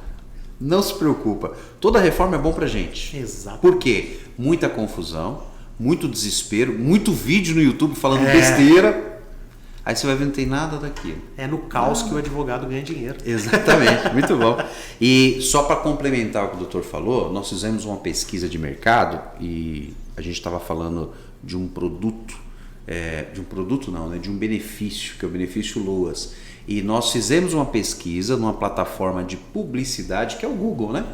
não se preocupa. Toda reforma é bom pra gente. Exato. Por quê? Muita confusão, muito desespero, muito vídeo no YouTube falando besteira. Aí você vai ver, não tem nada daquilo. É no caos que o advogado ganha dinheiro. Exatamente, muito bom. E só para complementar o que o doutor falou, nós fizemos uma pesquisa de mercado e a gente estava falando de um produto, de um benefício, que é o benefício LOAS. E nós fizemos uma pesquisa numa plataforma de publicidade, que é o Google, né?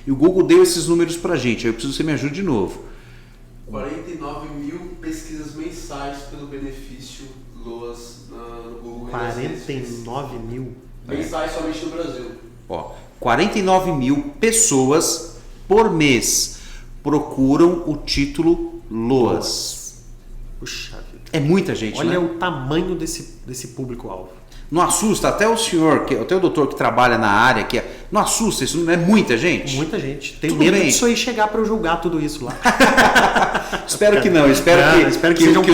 E o Google deu esses números para a gente, aí eu preciso que você me ajude de novo. 49 mil pesquisas mensais pelo benefício LOAS no Google. 49 mil. Mensais somente no Brasil. 49 mil pessoas por mês procuram o título LOAS. Puxa vida. É muita gente, Olha né? o tamanho desse público-alvo. Não assusta até o senhor, até o doutor que trabalha na área, não assusta, isso não é muita gente? Muita gente. Tem Tudo medo bem. disso aí chegar para eu julgar tudo isso lá. Espero que não, espero que sejam que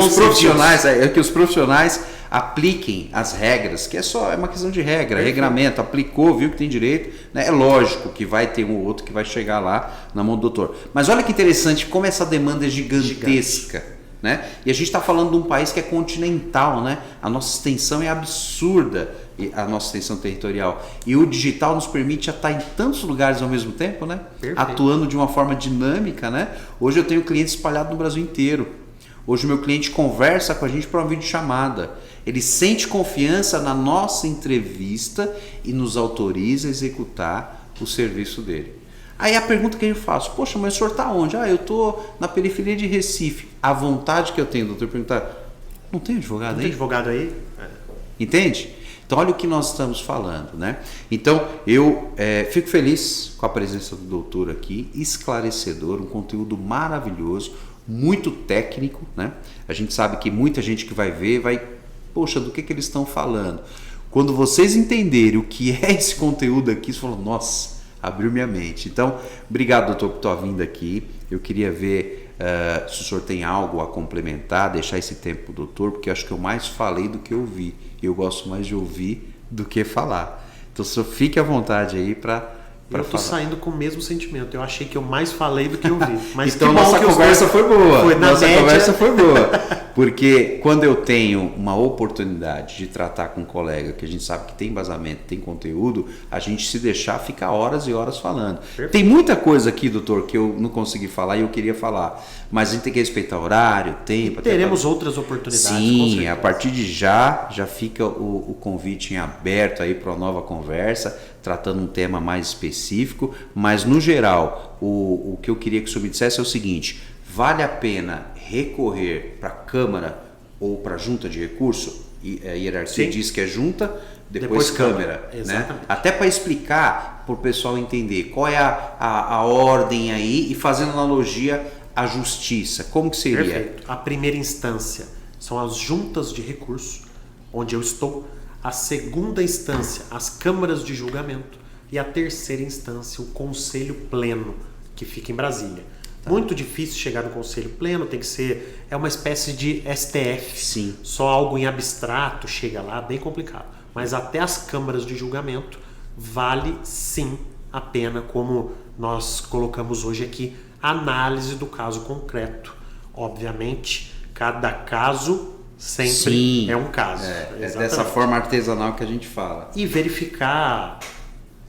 os profissionais apliquem as regras, que é uma questão de regra, Perfeito. regramento, aplicou, viu que tem direito, né? É lógico que vai ter um ou outro que vai chegar lá na mão do doutor. Mas olha que interessante como essa demanda é gigantesca. Né? E a gente está falando de um país que é continental, né? A nossa extensão é absurda, a nossa extensão territorial. E o digital nos permite estar em tantos lugares ao mesmo tempo, né? Perfeito. Atuando de uma forma dinâmica, né? Hoje eu tenho clientes espalhados no Brasil inteiro. Hoje o meu cliente conversa com a gente por uma videochamada. Ele sente confiança na nossa entrevista e nos autoriza a executar o serviço dele. Aí a pergunta que eu faço, poxa, mas o senhor está onde? Eu estou na periferia de Recife. A vontade que eu tenho, doutor, perguntar, não tem advogado aí? Não tem advogado aí? Entende? Então olha o que nós estamos falando, né? Então eu fico feliz com a presença do doutor aqui, esclarecedor, um conteúdo maravilhoso, muito técnico, né? A gente sabe que muita gente que vai ver poxa, do que eles estão falando? Quando vocês entenderem o que é esse conteúdo aqui, vocês falam, nossa, abriu minha mente. Então, obrigado, doutor, por estar vindo aqui. Eu queria ver se o senhor tem algo a complementar, deixar esse tempo para o doutor, porque eu acho que eu mais falei do que ouvi. Eu gosto mais de ouvir do que falar. Então, o senhor fique à vontade aí para Eu estou saindo com o mesmo sentimento. Eu achei que eu mais falei do que ouvi. Mas então, nossa conversa foi boa. Conversa foi boa. Porque quando eu tenho uma oportunidade de tratar com um colega que a gente sabe que tem embasamento, tem conteúdo, a gente se deixar fica horas e horas falando. Perfeito. Tem muita coisa aqui, doutor, que eu não consegui falar e eu queria falar. Mas a gente tem que respeitar o horário, tempo. Teremos outras oportunidades. Sim, a partir de já fica o convite em aberto aí para uma nova conversa, tratando um tema mais específico. Mas, no geral, o que eu queria que o senhor me dissesse é o seguinte: vale a pena recorrer para a Câmara ou para a Junta de Recurso? A hierarquia Sim. diz que é Junta, depois Câmara. Né? Até para explicar, para o pessoal entender qual é a ordem aí e fazendo analogia à Justiça. Como que seria? Perfeito. A primeira instância são as juntas de recurso, onde eu estou. A segunda instância, as câmaras de julgamento. E a terceira instância, o Conselho Pleno, que fica em Brasília. Tá. Muito difícil chegar no Conselho Pleno, tem que ser... É uma espécie de STF. Sim. Só algo em abstrato chega lá, bem complicado. Mas até as câmaras de julgamento vale sim a pena, como nós colocamos hoje aqui, análise do caso concreto. Obviamente, cada caso sempre sim, é um caso. É dessa forma artesanal que a gente fala. E verificar,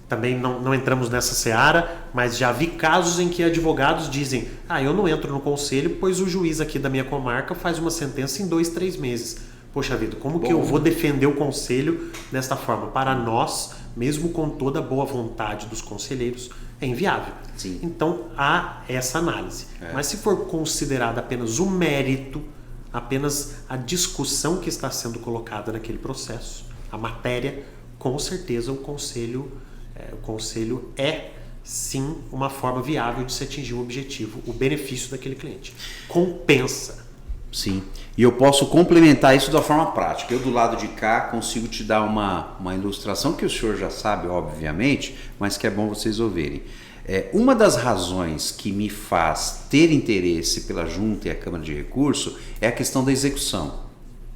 também não entramos nessa seara, mas já vi casos em que advogados dizem, eu não entro no conselho, pois o juiz aqui da minha comarca faz uma sentença em 2, 3 meses. Poxa vida, como que eu vou defender o conselho desta forma? Para nós, mesmo com toda a boa vontade dos conselheiros, é inviável. Sim. Então há essa análise. Mas se for considerado apenas o mérito, apenas a discussão que está sendo colocada naquele processo, a matéria, com certeza o conselho é sim uma forma viável de se atingir o objetivo, o benefício daquele cliente. Compensa. Sim, e eu posso complementar isso da forma prática. Eu do lado de cá consigo te dar uma ilustração que o senhor já sabe, obviamente, mas que é bom vocês ouvirem. Uma das razões que me faz ter interesse pela Junta e a Câmara de Recurso é a questão da execução.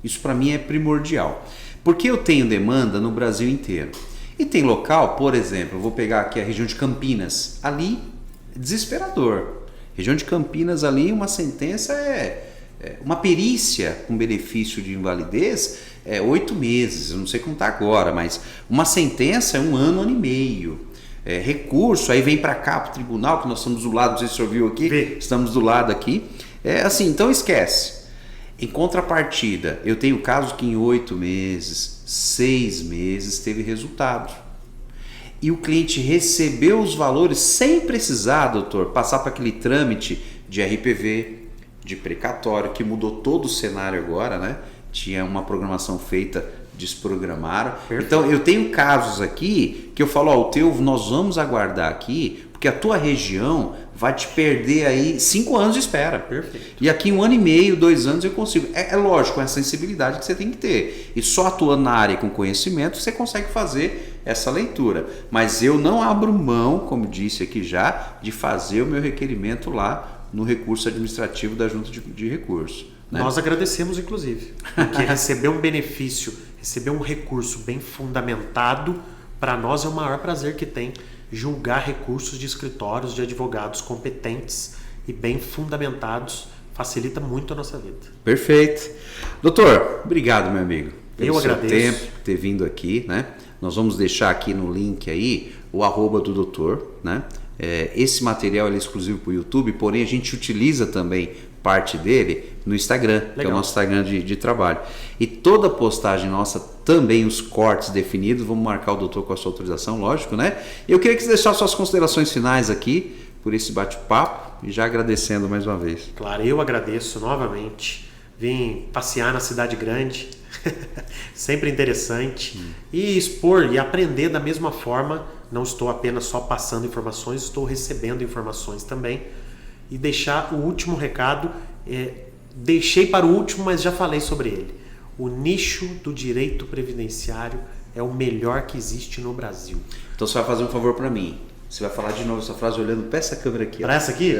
Isso para mim é primordial, porque eu tenho demanda no Brasil inteiro. E tem local, por exemplo, eu vou pegar aqui a região de Campinas, ali, desesperador. Região de Campinas ali, uma sentença uma perícia com benefício de invalidez 8 meses, eu não sei contar agora, mas uma sentença é 1 ano, 1 ano e meio. Recurso, aí vem para cá, para o tribunal, que nós estamos do lado, não sei se o senhor viu aqui, estamos do lado aqui. Assim, então esquece. Em contrapartida, eu tenho casos que em 8 meses, 6 meses teve resultado. E o cliente recebeu os valores sem precisar, doutor, passar para aquele trâmite de RPV, de precatório, que mudou todo o cenário agora, né? Tinha uma programação feita, desprogramaram. Perfeito. Então eu tenho casos aqui que eu falo, o teu nós vamos aguardar aqui, Porque a tua região vai te perder aí 5 anos de espera. Perfeito. E aqui 1 ano e meio, 2 anos eu consigo. É lógico, é a sensibilidade que você tem que ter. E só atuando na área com conhecimento você consegue fazer essa leitura. Mas eu não abro mão, como disse aqui já, de fazer o meu requerimento lá no recurso administrativo da Junta de Recursos. Né? Nós agradecemos, inclusive, porque receber um benefício, receber um recurso bem fundamentado, para nós é o maior prazer que tem julgar recursos de escritórios de advogados competentes e bem fundamentados. Facilita muito a nossa vida. Perfeito. Doutor, obrigado, meu amigo, pelo seu agradeço. tempo, ter vindo aqui, né? Nós vamos deixar aqui no link aí o @ do doutor, né? Esse material é exclusivo para o YouTube, porém a gente utiliza também parte dele no Instagram, que é o nosso Instagram de trabalho. E toda postagem nossa, também os cortes definidos, vamos marcar o doutor com a sua autorização, lógico, né? Eu queria que você deixasse suas considerações finais aqui por esse bate-papo e já agradecendo mais uma vez. Claro, eu agradeço novamente. Vim passear na cidade grande, sempre interessante, e expor e aprender da mesma forma. Não estou apenas só passando informações, estou recebendo informações também. E deixar o último recado, deixei para o último, mas já falei sobre ele. O nicho do direito previdenciário é o melhor que existe no Brasil. Então você vai fazer um favor para mim. Você vai falar de novo essa frase olhando para essa câmera aqui. Para essa aqui?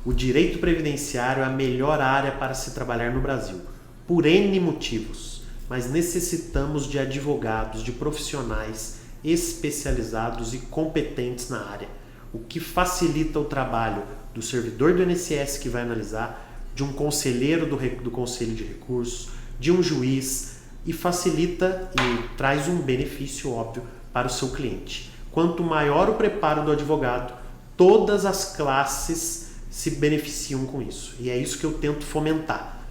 O direito previdenciário é a melhor área para se trabalhar no Brasil, por N motivos, mas necessitamos de advogados, de profissionais especializados e competentes na área, o que facilita o trabalho do servidor do INSS que vai analisar, de um conselheiro do Conselho de Recursos, de um juiz, e facilita e traz um benefício óbvio para o seu cliente. Quanto maior o preparo do advogado, todas as classes se beneficiam com isso. E é isso que eu tento fomentar,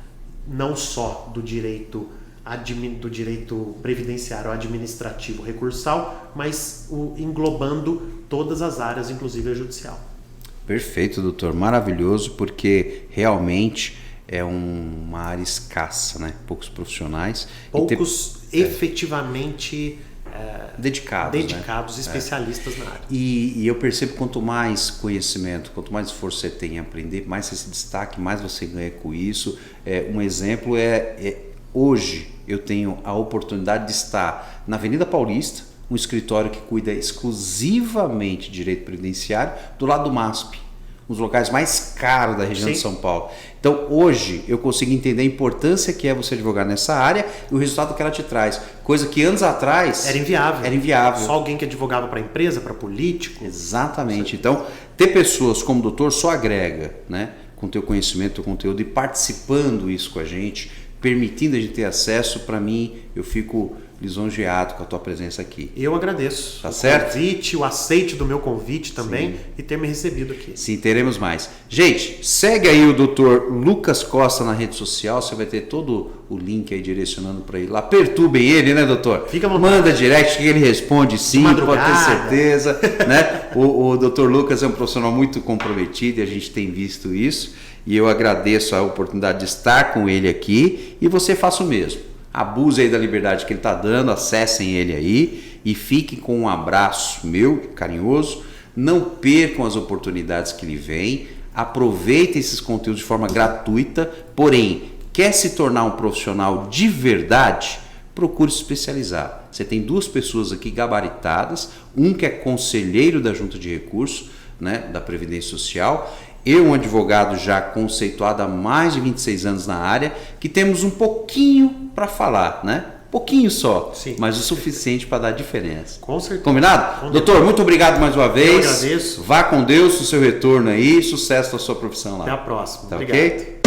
não só do direito previdenciário administrativo recursal, mas englobando todas as áreas, inclusive a judicial. Perfeito, doutor. Maravilhoso, porque realmente é uma área escassa, né? Poucos profissionais. Poucos efetivamente dedicados, né? especialistas na área. E eu percebo que quanto mais conhecimento, quanto mais esforço você tem em aprender, mais você se destaca, mais você ganha com isso. Um exemplo hoje eu tenho a oportunidade de estar na Avenida Paulista, um escritório que cuida exclusivamente de direito previdenciário, do lado do MASP, um dos locais mais caros da região de São Paulo. Então hoje eu consigo entender a importância que é você advogar nessa área e o resultado que ela te traz, coisa que anos atrás era inviável. Só alguém que advogava para empresa, para político. Exatamente. Então ter pessoas como o doutor só agrega, né, com o teu conhecimento, teu conteúdo, e participando isso com a gente, permitindo a gente ter acesso. Para mim, eu fico lisonjeado com a tua presença aqui. Eu agradeço o convite, o aceite do meu convite também. Sim. E ter me recebido aqui. Sim, teremos mais. Gente, segue aí o Dr. Lucas Costa na rede social, você vai ter todo o link aí direcionando para ele lá. Perturbem ele, né, doutor? Fica à vontade. Manda direct que ele responde sim, pode ter certeza. Né? O Dr. Lucas é um profissional muito comprometido e a gente tem visto isso. E eu agradeço a oportunidade de estar com ele aqui, e você faça o mesmo. Abuse aí da liberdade que ele está dando, acessem ele aí e fiquem com um abraço meu, carinhoso. Não percam as oportunidades que lhe vêm, aproveitem esses conteúdos de forma gratuita, porém, quer se tornar um profissional de verdade? Procure se especializar. Você tem 2 pessoas aqui gabaritadas, um que é conselheiro da Junta de Recursos, né, da Previdência Social, eu, um advogado já conceituado há mais de 26 anos na área, que temos um pouquinho para falar, né? Pouquinho só, sim, mas o suficiente para dar diferença. Com certeza. Combinado? Doutor, muito obrigado mais uma vez. Eu agradeço. Vá com Deus no seu retorno aí, sucesso na sua profissão lá. Até a próxima. Tá, obrigado. Ok?